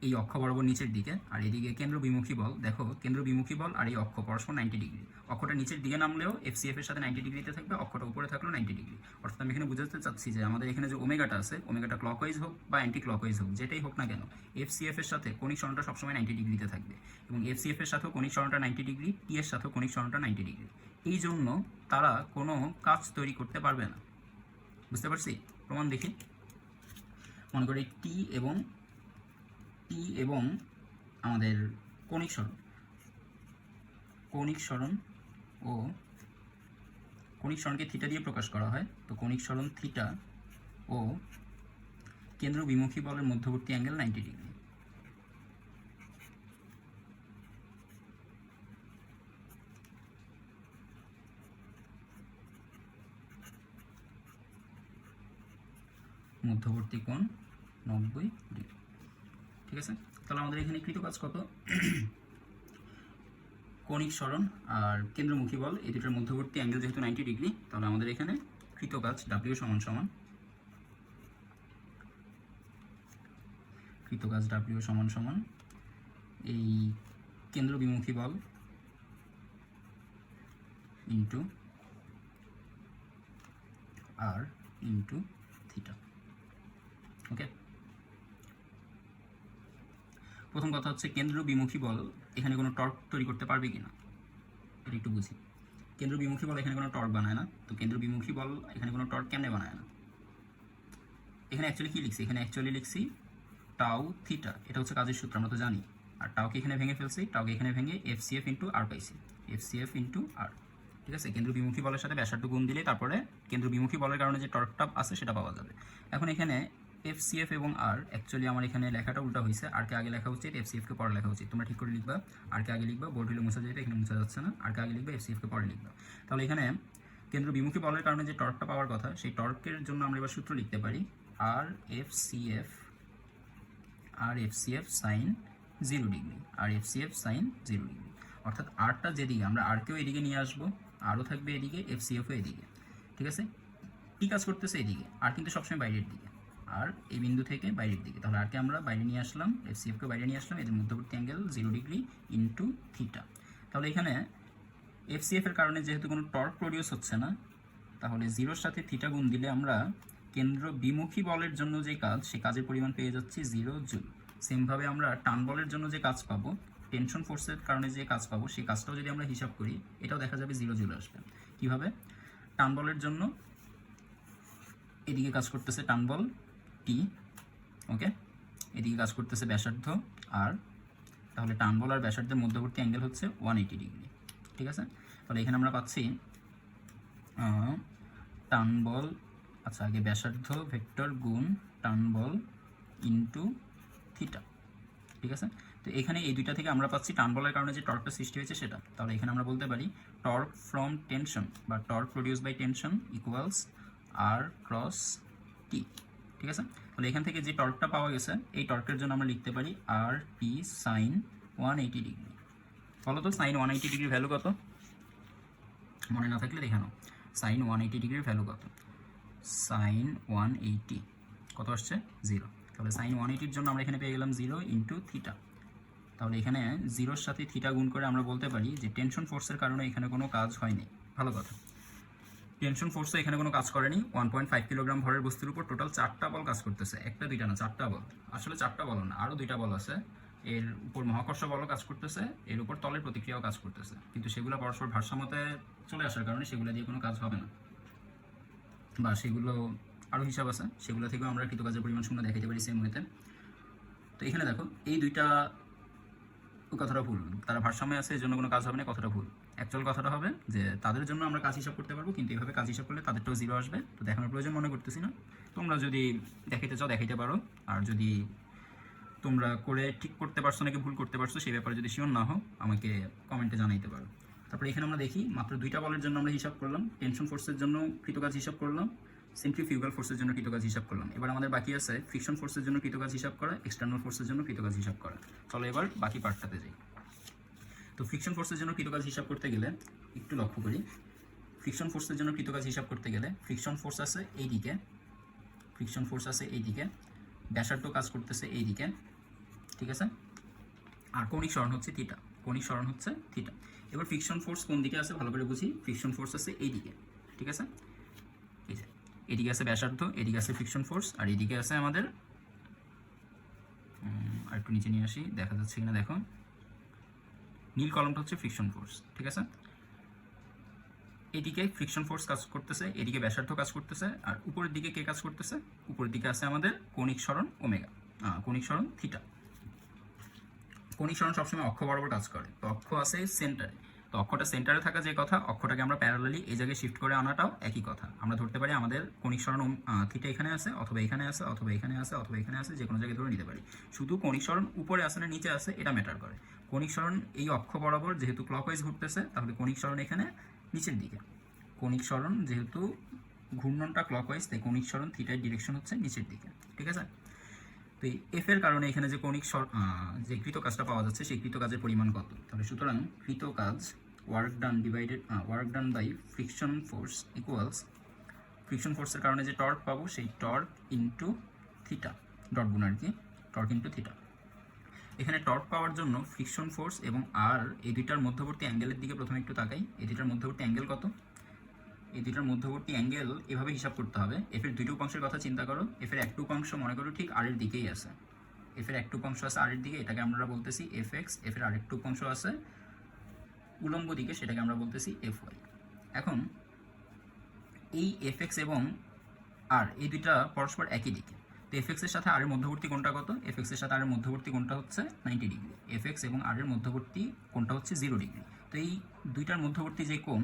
এই অক্ষ বরাবর নিচের দিকে। আর এদিকে কেন্দ্রবিমুখী বল, দেখো কেন্দ্রবিমুখী বল আর এই অক্ষ পরস্পর 90 ডিগ্রি। অক্ষটা নিচের দিকে নামলেও FCF এর সাথে 90 ডিগ্রিতে থাকবে, অক্ষটা উপরে থাকলেও 90 ডিগ্রি। অর্থাৎ আমি এখানে বুঝাতে চাচ্ছি যে আমাদের এখানে যে ওমেগাটা আছে, ওমেগাটা ক্লকওয়াইজ হোক বা অ্যান্টি ক্লকওয়াইজ হোক, যেটাই হোক না কেন, FCF এর সাথে কণিক সরণটা সবসময় 90 ডিগ্রিতে থাকবে, এবং FCF এর সাথেও কণিক সরণটা 90 ডিগ্রি, T এর সাথেও কণিক সরণটা 90 ডিগ্রি। এই জন্য তারা কোনো কাজ তৈরি করতে পারবে না। বুঝতে পারছি? প্রমাণ দেখি। মনে করি T এবং আমাদের কণিক সরণকে থিটা দিয়ে প্রকাশ করা হয়। তো কণিক সরণ থিটা ও কেন্দ্রবিমুখী বলের মধ্যবর্তী অ্যাঙ্গেল 90 ডিগ্রি। মধ্যবর্তী কোণ 90 ডিগ্রি। ঠিক আছে, তাহলে আমাদের এখানে কৃতকাজ কত? কণিক সরণ আর কেন্দ্রমুখী বল এই দুটোর মধ্যবর্তী অ্যাঙ্গেল যেহেতু 90 ডিগ্রি, তাহলে আমাদের এখানে কৃতকাজ W সমান এই কেন্দ্রবিমুখী বল ইন্টু আর ইন্টু থিটা। ওকে, প্রথম কথা হচ্ছে কেন্দ্রবিমুখী বল এখানে কোনো টর্ক তৈরি করতে পারবে কিনা এটা একটু বুঝি। কেন্দ্রবিমুখী বল এখানে কোনো টর্ক বানায় না। তো কেন্দ্রবিমুখী বল এখানে কোনো টর্ক কেমনে বানায় না? এখানে অ্যাকচুয়ালি কী লিখছি? এখানে অ্যাকচুয়ালি লিখছি টাউ থিটা, এটা হচ্ছে কাজের সূত্র, আমরা তো জানি। আর টাউকে এখানে ভেঙে ফেলছি, টাউকে এখানে ভেঙে FCF ইন্টু আর পাইছি, FCF ইন্টু আর। ঠিক আছে, কেন্দ্রবিমুখী বলের সাথে ব্যাসার্ধ গুণ দিলে তারপরে কেন্দ্রবিমুখী বলের কারণে যে টর্কটা আছে সেটা পাওয়া যাবে। এখন এখানে FCF এবং আর, অ্যাকচুয়ালি আমার এখানে লেখাটা উল্টা হয়েছে, আরকে আগে লেখা উচিত, FCFকে পরে লেখা উচিত। তোমরা ঠিক করে লিখবা, আরকে আগে লিখবা, বোর্ড হলে মুছা যেতে, এখানে মুছা যাচ্ছে না, আরকে আগে লিখবা, FCFকে পরে লিখবা। তাহলে এখানে কেন্দ্রবিমুখী বলের কারণে যে টর্কটা পাওয়ার কথা, সেই টর্কের জন্য আমরা এবার সূত্র লিখতে পারি আর FCF সাইন 0 ডিগ্রি, আর FCF সাইন 0 ডিগ্রি। অর্থাৎ আরটা যেদিকে, আমরা আরকেও এদিকে নিয়ে আসবো, আরও থাকবে এদিকে, FCFও এদিকে। ঠিক আছে, কি কাজ করতেছে এদিকে, আর কিন্তু সবসময় বাইরের দিকে, আর এই বিন্দু থেকে বাইরের দিকে। তাহলে আরকে আমরা বাইরে নিয়ে আসলাম, FCFকে বাইরে নিয়ে আসলাম, এদের মধ্যবর্তী অ্যাঙ্গেল 0 ডিগ্রি ইন্টু থিটা। তাহলে এখানে FCF এর কারণে যেহেতু কোনো টর্ক প্রডিউস হচ্ছে না, তাহলে 0-র সাথে থিটা গুণ দিলে আমরা কেন্দ্রবিমুখী বলের জন্য যে কাজ, সেই কাজের পরিমাণ পেয়ে যাচ্ছি 0 জুল। সেমভাবে আমরা টান বলের জন্য যে কাজ পাবো, টেনশন ফোর্সের কারণে যে কাজ পাবো, সেই কাজটাও যদি আমরা হিসাব করি, এটাও দেখা যাবে 0 জুল আসবে। কীভাবে? টান বলের জন্য এদিকে কাজ করতেছে টান বল T, ওকে, এদিকে কাজ করতেছে ব্যাসার্ধ আর, তাহলে টান বল আর ব্যাসার্ধের মধ্যবর্তী অ্যাঙ্গেল হচ্ছে 180 ডিগ্রি। ঠিক আছে, তাহলে এখানে আমরা পাচ্ছি টান বল, আচ্ছা আগে ব্যাসার্ধ ভেক্টর গুণ টান বল ইন্টু থিটা। ঠিক আছে, তো এখানে এই দুইটা থেকে আমরা পাচ্ছি টান বলের কারণে যে টর্কটা সৃষ্টি হয়েছে সেটা। তাহলে এখানে আমরা বলতে পারি টর্ক ফ্রম টেনশন বা torque produce by tension equals R cross T. ঠিক আছে, তাহলে এখান থেকে যে টর্কটা পাওয়া গেছে, এই টর্কের জন্য আমরা লিখতে পারি আর টি সাইন 180 ডিগ্রি। বলো তো সাইন 180 ডিগ্রির ভ্যালু কত? মনে না থাকলে দেখে নাও, সাইন 180 ডিগ্রির ভ্যালু কত? সাইন 180 কত আসছে? 0। তাহলে সাইন 180-র জন্য আমরা এখানে পেয়ে গেলাম 0 ইন্টু থিটা। তাহলে এখানে 0-র সাথে থিটা গুণ করে আমরা বলতে পারি যে টেনশন ফোর্সের কারণে এখানে কোনো কাজ হয়নি। ভালো কথা, টেনশন ফোর্সে এখানে কোনো কাজ করেনি। 1.5 কিলোগ্রাম ভরের বস্তুর উপর টোটাল 4টা বল কাজ করতেছে, একটা দুইটা না, 4টা বল। আসলে 4টা বল না, আরও 2টা বল আছে। এর উপর মহাকর্ষ বলও কাজ করতেছে, এর উপর তলের প্রতিক্রিয়াও কাজ করতেছে, কিন্তু সেগুলো পরস্পর ভারসাম্যতে চলে আসার কারণে সেগুলো দিয়ে কোনো কাজ হবে না, বা সেগুলো আরও হিসাব আছে, সেগুলো থেকেও আমরা কৃতকাজের পরিমাণ শূন্য দেখাতে পারি সেম ওয়েতে। তো এখানে দেখো এই দুইটা কথাটা ভুল, তারা ভারসাম্যে আছে, এর জন্য কোনো কাজ হবে না, কথাটা ভুল। অ্যাকচুয়াল কথাটা হবে যে তাদের জন্য আমরা কাজ হিসাব করতে পারবো, কিন্তু এইভাবে কাজ হিসাব করলে তাদেরটাও 0 আসবে। তো দেখানোর প্রয়োজন মনে করতেছি না, তোমরা যদি দেখাইতে চাও দেখাইতে পারো। আর যদি তোমরা করে ঠিক করতে পারছো নাকি ভুল করতে পারছো সেই ব্যাপারে যদি শিওর না হও, আমাকে কমেন্টে জানাইতে পারো। তারপরে এখানে আমরা দেখি মাত্র 2টা বলের জন্য আমরা হিসাব করলাম, টেনশন ফোর্সের জন্য কৃতকাজ হিসাব করলাম, সেন্ট্রিফিউগাল ফোর্সের জন্য কৃতকাজ হিসাব করলাম। এবার আমাদের বাকি আছে ফ্রিকশন ফোর্সের জন্য কৃতকাজ হিসাব করা, এক্সটার্নাল ফোর্সের জন্য কৃতকাজ হিসাব করা। চলো এবার বাকি পার্টটাতে যাই। তো ফ্রিকশন ফোর্সের জন্য কৃতকাজ হিসাব করতে গেলে একটু লক্ষ্য করি, ফ্রিকশন ফোর্সের জন্য কৃতকাজ হিসাব করতে গেলে ফ্রিকশন ফোর্স আছে এইদিকে, ফ্রিকশন ফোর্স আছে এইদিকে, ব্যাসার্ধ কাজ করতেছে এইদিকে, ঠিক আছে, আর কৌণিক সরণ হচ্ছে থিটা, কৌণিক সরণ হচ্ছে থিটা। এবার ফ্রিকশন ফোর্স কোন দিকে আছে ভালো করে বুঝি, ফ্রিকশন ফোর্স আছে এইদিকে, ঠিক আছে, এই যে এদিকে আছে ব্যাসার্ধ, এদিকে আছে ফ্রিকশন ফোর্স, আর এদিকে আছে আমাদের আর একটু নিচে নিয়ে আসি, দেখা যাচ্ছে কিনা দেখো, নীল কলমটা হচ্ছে ফ্রিকশন ফোর্স, ঠিক আছে। এদিকে ফ্রিকশন ফোর্স কাজ করতেছে, এদিকে ব্যাসার্ধ কাজ করতেছে, আর উপরের দিকে কে কাজ করতেছে? উপরের দিকে আছে আমাদের কৌণিক সরণ ওমেগা, কৌণিক সরণ থিটা। কৌণিক সরণ সবসময় অক্ষ বরাবর কাজ করে, তো অক্ষ আছে সেন্টারে, তো অক্ষটা সেন্টারে থাকা যে কথা, অক্ষটাকে আমরা প্যারালালি এই জায়গায় শিফট করে আনাটাও একই কথা। আমরা ধরতে পারি আমাদের কৌণিক সরণ থিটা এখানে আছে, অথবা এখানে আছে, অথবা এখানে আছে, অথবা এখানে আছে, যে কোনো জায়গায় ধরে নিতে পারি। শুধু কৌণিক সরণ উপরে আছে না নিচে আছে এটা ম্যাটার করে। কৌণিক সরণ এই অক্ষ বরাবর যেহেতু ক্লকওয়াইজ ঘুরতেছে, তাহলে কৌণিক সরণ এখানে নিচের দিকে। কৌণিক সরণ যেহেতু ঘূর্ণনটা ক্লকওয়াইজ, তাই কৌণিক সরণ থিটার ডিরেকশন হচ্ছে নিচের দিকে, ঠিক আছে। তো এই এফ এর কারণে এখানে যে কৌণিক যে কৃতকাজটা পাওয়া যাচ্ছে সেই কৃতকাজের পরিমাণ কত? তাহলে সুতরাং কৃতকাজ work done divided work done by friction force equals friction ফোর্সের কারণে যে টর্ক পাবো সেই টর্ক ইন্টু থিটা, ডট গুণ আর কি, টর্ক ইন্টু থিটা। এখানে টর্ক পাওয়ার জন্য ফ্রিকশন ফোর্স এবং আর এই দুইটার মধ্যবর্তী অ্যাঙ্গেলের দিকে প্রথমে একটু তাকাই। এই দুইটার মধ্যবর্তী অ্যাঙ্গেল কত? এই দুইটার মধ্যবর্তী অ্যাঙ্গেল এভাবে হিসাব করতে হবে। এফের দুইটা উপাংশের কথা চিন্তা করো, এফের একটা উপাংশ মনে করো ঠিক আর এর দিকেই আছে, এফের একটা উপাংশ আছে আর এর দিকে, এটাকে আমরা বলতেছি এফ এক্স। এফের আরেকটা উপাংশ আছে উলম্ব দিকে, সেটাকে আমরা বলতেছি এফ ওয়াই। এখন এই এফ এক্স এবং আর এই দুইটা পরস্পর একই দিকে, তো এফ এক্সের সাথে আর এর মধ্যবর্তী কোণটা কত? এফ এক্সের সাথে আর এর মধ্যবর্তী কোণটা হচ্ছে 90 ডিগ্রি। এফ এক্স এবং আর এর মধ্যবর্তী কোণটা হচ্ছে 0 ডিগ্রি। তো এই দুইটার মধ্যবর্তী যে কোণ,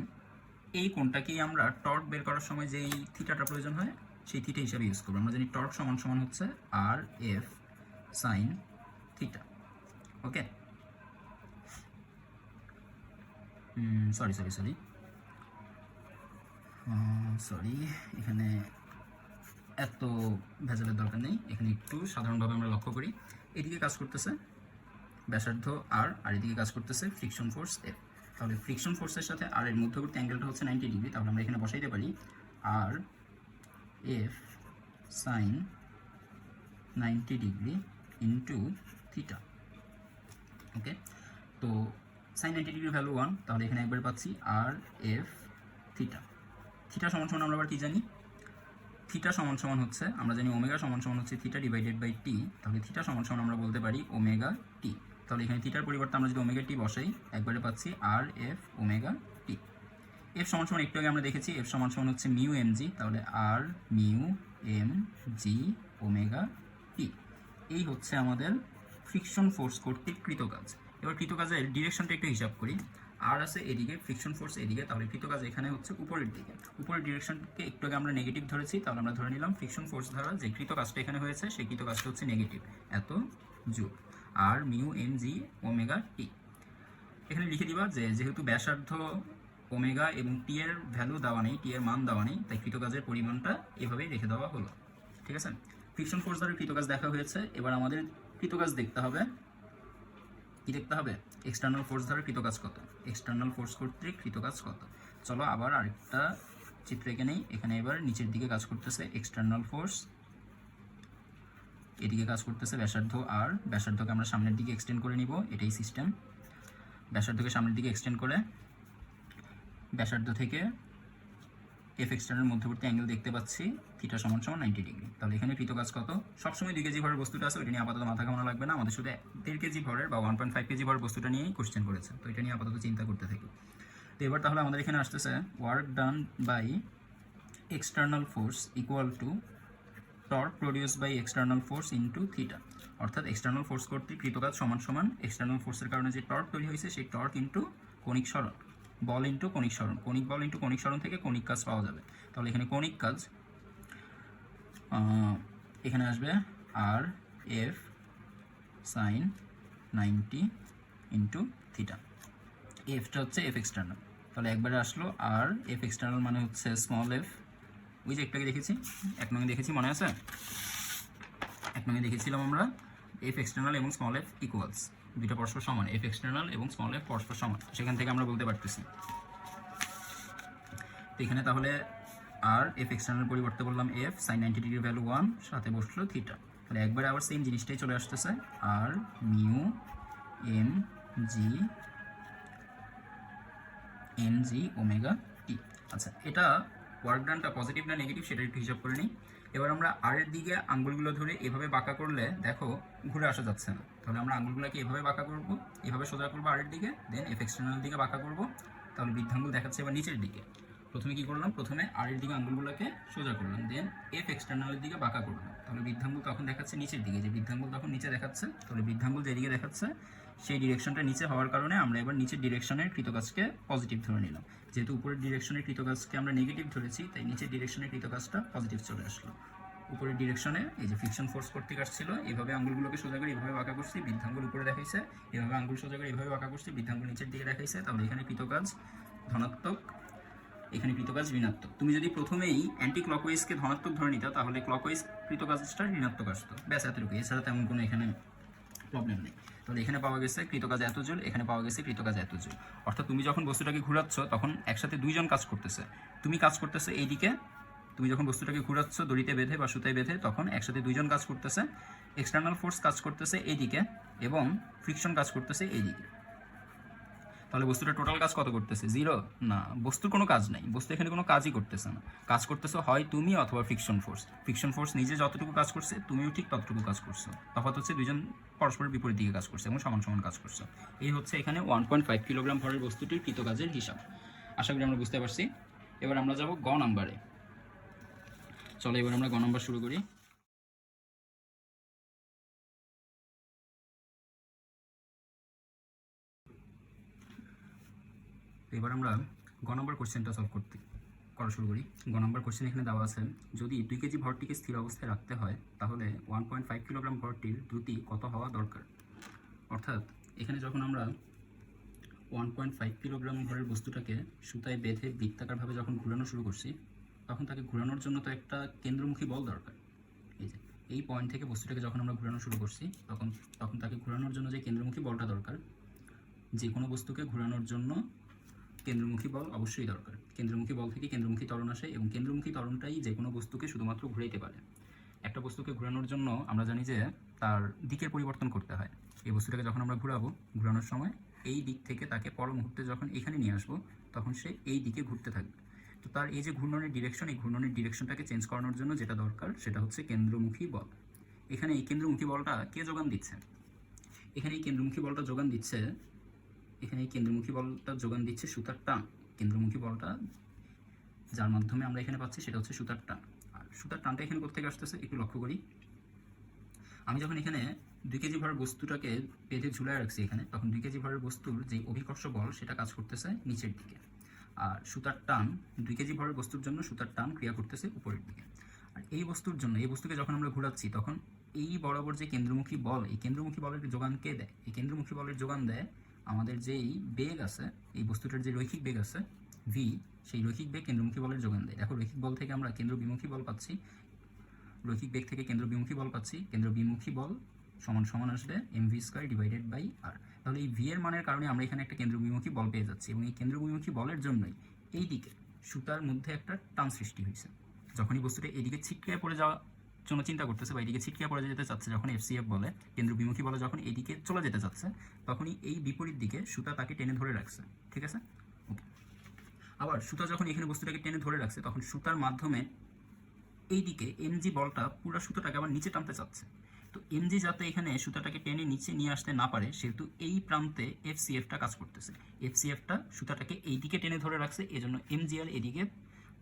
এই কোণটাকেই আমরা টর্ক বের করার সময় যেই থিটাটা প্রয়োজন হয় সেই থিটা হিসাবে ইউজ করবো। আমরা জানি টর্ক সমান সমান হচ্ছে আর এফ সাইন থিটা, ওকে। সরি, এখানে এত ভেজালের দরকার নেই, এখানে একটু সাধারণভাবে আমরা লক্ষ্য করি। এদিকে কাজ করতেছে ব্যাসার্ধ আর, আর এদিকে কাজ করতেছে ফ্রিকশন ফোর্স এফ। তাহলে ফ্রিকশন ফোর্সের সাথে আর এর মধ্যবর্তী অ্যাঙ্গেলটা হচ্ছে 90 ডিগ্রি, তাহলে আমরা এখানে বসাইতে পারি R F sine 90 degree into theta, okay. তো সাইন 90 ডিগ্রি ভ্যালু 1, তাহলে এখানে একবার পাচ্ছি আর এফ থিটা। থিটা সমান সমান আমরা আবার কী জানি? থিটা সমান সমান হচ্ছে, আমরা জানি ওমেগা সমান সমান হচ্ছে থিটা ডিভাইডেড বাই টি, তাহলে থিটা সমান সমান আমরা বলতে পারি ওমেগা টি। তাহলে এখানে থিটার পরিবর্তে আমরা যদি ওমেগা টি বসাই, একবারে পাচ্ছি আর এফ ওমেগা টি। এফ সমান সমান একটু আগে আমরা দেখেছি এফ সমান সমান হচ্ছে মিউ এম জি, তাহলে আর মিউ এম জি ওমেগা টি। এই হচ্ছে আমাদের ফ্রিকশন ফোর্স কর্তৃক কৃতকাজ। এবার কৃতকাজের ডিরেকশনটা একটু হিসাব করি। আর আছে এদিকে, ফ্রিকশন ফোর্স এদিকে, তাহলে কৃতকাজ এখানে হচ্ছে উপরের দিকে। উপরের ডিরেকশনকে একটু আগে আমরা নেগেটিভ ধরেছি, তাহলে আমরা ধরে নিলাম ফ্রিকশন ফোর্স দ্বারা যে কৃতকাজটা এখানে হয়েছে সেই কৃতকাজটা হচ্ছে নেগেটিভ, এত জুল, আর মিউ এম জি ওমেগা টি। এখানে লিখে দিবা যে যেহেতু ব্যাসার্ধ ওমেগা এবং টি এর ভ্যালু দেওয়া নেই, টি এর মান দেওয়া নেই, তাই কৃতকাজের পরিমাণটা এভাবেই রেখে দেওয়া হলো, ঠিক আছে। ফ্রিকশন ফোর্স দ্বারা কৃতকাজ দেখা হয়েছে, এবার আমাদের কৃতকাজ দেখতে হবে কি দেখতে হবে? এক্সটার্নাল ফোর্স দ্বারা কৃত কাজ কত, এক্সটার্নাল ফোর্স কর্তৃক কৃত কাজ কত। চলো আবার আরেকটা চিত্র এখানেই, এখানে এবার নিচের দিকে কাজ করতেছে এক্সটার্নাল ফোর্স, এদিকে কাজ করতেছে ব্যাসার্ধ আর, ব্যাসার্ধকে আমরা সামনের দিকে এক্সটেন্ড করে নিব, এটাই সিস্টেম। ব্যাসার্ধকে সামনের দিকে এক্সটেন্ড করে ব্যাসার্ধ থেকে এফ এক্সটার্নাল মধ্যবর্তী অ্যাঙ্গেল দেখতে পাচ্ছি থিটা সমান সমান 90 ডিগ্রি। তাহলে এখানে কৃত কাজ কত? সবসময় 2 কেজি ভরের বস্তুটা আছে, ওইটা নিয়ে আপাতত মাথা ঘামানো লাগবে না, আমাদের শুধু 1.5 কেজি ভরের বা 1.5 কেজি ভরের বস্তুটা নিয়েই কোশ্চেন করেছে, তো এটা নিয়ে আপাতত চিন্তা করতে থাকি। তো এবার তাহলে আমাদের এখানে আসতেছে work done by external force equal to torque produce by external force into theta, অর্থাৎ এক্সটার্নাল ফোর্স কর্তৃক কৃত কাজ সমান সমান এক্সটার্নাল ফোর্সের কারণে যে টর্ক তৈরি হয়েছে সেই টর্ক ইন্টু কণিক সরণ, বল ইন্টু কণিক সরণ, কণিক বল ইন্টু কণিক সরণ থেকে কণিক কাজ পাওয়া যাবে। তাহলে এখানে কণিক কাজ এখানে আসবে আর এফ সাইন 90 ইন্টু থিটা, এফটা হচ্ছে এফ এক্সটার্নাল, তাহলে একবারে আসলো আর এফ এক্সটার্নাল মানে হচ্ছে স্মল এফ, ওই যে একটাকে দেখেছি 1 নং দেখেছি মনে আছে, 1 নং দেখেছিলাম আমরা এফ এক্সটার্নাল এবং স্মল এফ ইকুয়ালস, দুইটা পরস্পর সমান, এফ এক্সটার্নাল এবং স্মল এফ পরস্পর সমান, সেখান থেকে আমরা বলতে পারতেছি। তো এখানে তাহলে আর এফ এক্সটার্নাল পরিবর্তে বললাম এফ সাইন 90 ডিগ্রি ভ্যালু 1, সাথে বসলো থিটা, তাহলে একবারে আবার সেম জিনিসটাই চলে আসতেছে আর মিউ এম জি ওমেগা টি। আচ্ছা, এটা ওয়ার্ক ডানটা পজিটিভ না নেগেটিভ সেটা একটু হিসাব করে নিই। এবার আমরা আর এর দিকে আঙ্গুলগুলো ধরে এভাবে বাঁকা করলে দেখো ঘুরে আসা যাচ্ছে না, তাহলে আমরা আঙ্গুলগুলোকে এভাবে বাঁকা করব, এভাবে সোজা করবো আর এর দিকে, দেন এফ এক্সটার্নাল দিকে বাঁকা করব, তাহলে বৃদ্ধাঙ্গুল দেখাচ্ছে এবার নিচের দিকে। প্রথমে কি করলাম? প্রথমে আর এর দিকে আঙ্গুলগুলোকে সোজা করলাম, দেন এফ এক্সটার্নালের দিকে বাঁকা করলাম, তাহলে বৃদ্ধাঙ্গুল তখন দেখাচ্ছে নিচের দিকে, যে বৃদ্ধাঙ্গুল তখন নিচে দেখাচ্ছে, তাহলে বৃদ্ধাঙ্গুল যেদিকে দেখাচ্ছে সেই ডিরেকশনটা নিচে হওয়ার কারণে আমরা এবার নিচের ডিরেকশনের কৃতকাজকে পজিটিভ ধরে নিলাম, যেহেতু উপরের ডিরেকশনের কৃতকাজকে আমরা নেগেটিভ ধরেছি তাই নিচের ডিরেকশনের কৃতকাজটা পজিটিভ চলে আসলো। উপরের ডিরেকশনে এই যে ফ্রিকশন ফোর্স কর্তৃক আসছিল, এইভাবে আঙ্গুলগুলোকে সোজা করে এইভাবে বাঁকা করছি, বৃদ্ধাঙ্গুল উপরে দেখাইছে, এভাবে আঙ্গুল সোজা করে এইভাবে বাঁকা করছি, বৃদ্ধাঙ্গুল নিচের দিকে দেখাইছে, তাহলে এখানে কৃতকাজ ধনাত্মক, এখানে কৃতকাজ ঋণাত্মক। তুমি যদি প্রথমেই অ্যান্টি ক্লকওয়াইজকে ধনাত্মক ধরে নিতা তাহলে ক্লকওয়াইজ কৃতকাজটা ঋণাত্মক আসতো, ব্যাস এতটুকু, এছাড়া তেমন কোনো এখানে প্রবলেম নেই। তাহলে এখানে পাওয়া গেছে কৃতকাজ এত জুল, এখানে পাওয়া গেছে কৃতকাজ এত জুল, অর্থাৎ তুমি যখন বস্তুটাকে ঘুরাচ্ছ তখন একসাথে দুইজন কাজ করতেছে, তুমি কাজ করতেছে এইদিকে, তুমি যখন বস্তুটাকে ঘুরাচ্ছ দড়িতে বেঁধে বা সুতায় বেঁধে তখন একসাথে দুইজন কাজ করতেছে, এক্সটার্নাল ফোর্স কাজ করতেছে এইদিকে এবং ফ্রিকশন কাজ করতেছে এইদিকে। তাহলে বস্তুটা টোটাল কাজ কত করতেছে? 0 না, বস্তুর কোনো কাজ নাই, বস্তু এখানে কোনো কাজই করতেছে না, কাজ করতেছে হয় তুমি অথবা ফ্রিকশন ফোর্স। ফ্রিকশন ফোর্স নিজে যতটুকু কাজ করছে তুমিও ঠিক ততটুকু কাজ করছো, তফাৎ হচ্ছে দুজন পরস্পরের বিপরীত দিকে কাজ করছে এবং সমান সমান কাজ করছে। এই হচ্ছে এখানে 1.5 কিলোগ্রাম ভরের বস্তুটির কৃতকাজের হিসাব। আশা করি আমরা বুঝতে পারছি। এবার আমরা যাব গ নাম্বারে। চলো এবার আমরা গ নাম্বার শুরু করি। এবার আমরা গ নম্বর কোশ্চেনটা সলভ করা শুরু করি। গ নম্বর কোশ্চেন এখানে দেওয়া আছে, যদি 2 কেজি ভরটিকে স্থির অবস্থায় রাখতে হয় তাহলে 1.5 কিলোগ্রাম ভরটির দ্রুতি কত হওয়া দরকার। অর্থাৎ এখানে যখন আমরা 1.5 কিলোগ্রাম ভরের বস্তুটাকে সুতায় বেঁধে বৃত্তাকারভাবে যখন ঘুরানো শুরু করছি তখন তাকে ঘুরানোর জন্য তো একটা কেন্দ্রমুখী বল দরকার। এই যে এই পয়েন্ট থেকে বস্তুটাকে যখন আমরা ঘুরানো শুরু করছি তখন তাকে ঘুরানোর জন্য যে কেন্দ্রমুখী বলটা দরকার, যে কোনো বস্তুকে ঘুরানোর জন্য কেন্দ্রমুখী বল অবশ্যই দরকার। কেন্দ্রমুখী বল থেকে কেন্দ্রমুখী ত্বরণ আসে এবং কেন্দ্রমুখী ত্বরণটাই যে কোনো বস্তুকে শুধুমাত্র ঘুরাইতে পারে। একটা বস্তুকে ঘোরানোর জন্য আমরা জানি যে তার দিকের পরিবর্তন করতে হয়। এই বস্তুটাকে যখন আমরা ঘোরানোর সময় এই দিক থেকে তাকে পর মুহূর্তে যখন এখানে নিয়ে আসবো তখন সে এই দিকে ঘুরতে থাকবে। তো তার এই যে ঘূর্ণনের ডিরেকশন, এই ঘূর্ণনের ডিরেকশনটাকে চেঞ্জ করানোর জন্য যেটা দরকার সেটা হচ্ছে কেন্দ্রমুখী বল। এখানে এই কেন্দ্রমুখী বলটা কে যোগান দিচ্ছে? এখানে এই কেন্দ্রমুখী বলটা যোগান দিচ্ছে সুতার টান। কেন্দ্রমুখী বলটা যার মাধ্যমে আমরা এখানে পাচ্ছি সেটা হচ্ছে সুতার টান। আর সুতার টানটা এখানে কোথা থেকে আসতেছে একটু লক্ষ্য করি। আমি যখন এখানে 2 কেজি ভরের বস্তুটাকে বেঁধে ঝুলায় রাখছি এখানে, তখন 2 কেজি ভরের বস্তুর যে অভিকর্ষ বল সেটা কাজ করতেছে নিচের দিকে, আর সুতার টান 2 কেজি ভরের বস্তুর জন্য সুতার টান ক্রিয়া করতেছে উপরের দিকে। আর এই বস্তুর জন্য, এই বস্তুকে যখন আমরা ঘোরাচ্ছি তখন এই বরাবর যে কেন্দ্রমুখী বল, এই কেন্দ্রমুখী বলের যোগান কে দেয়? এই কেন্দ্রমুখী বলের যোগান দেয় আমাদের যেই বেগ আছে, এই বস্তুটার যে রৈখিক বেগ আছে ভি, সেই রৈখিক বেগ কেন্দ্রমুখী বলের যোগান দেয়। দেখো রৈখিক বল থেকে আমরা কেন্দ্রবিমুখী বল পাচ্ছি, রৈখিক বেগ থেকে কেন্দ্রবিমুখী বল পাচ্ছি। কেন্দ্রবিমুখী বল সমান সমান আসবে mv² ডিভাইডেড বাই আর। তাহলে এই ভি এর মানের কারণে আমরা এখানে একটা কেন্দ্রবিমুখী বল পেয়ে যাচ্ছি, এবং এই কেন্দ্রবিমুখী বলের জন্যই এই দিকে সুতার মধ্যে একটা টান সৃষ্টি হয়েছে। যখনই বস্তুটা এদিকে ছিটকে পড়ে যাওয়ার জন্য চিন্তা করতেছে বা এদিকে ছিটকে পড়ে যেতে চাচ্ছে, যখন এফসিএফ বলে কেন্দ্রবিমুখী বলে যখন এদিকে চলে যেতে চাচ্ছে, তখনই এই বিপরীত দিকে সুতা তাকে টেনে ধরে রাখছে। ঠিক আছে, ওকে। আবার সুতা যখন এখানে বস্তুটাকে টেনে ধরে রাখছে, তখন সুতার মাধ্যমে এইদিকে এমজি বলটা পুরো সুতাটাকে আবার নিচে টানতে চাচ্ছে। তো এমজি যাতে এখানে সুতাটাকে টেনে নিচে নিয়ে আসতে না পারে, সেহেতু এই প্রান্তে এফসিএফটা কাজ করতেছে। এফসিএফটা সুতাটাকে এইদিকে টেনে ধরে রাখছে, এজন্য এমজি আর এদিকে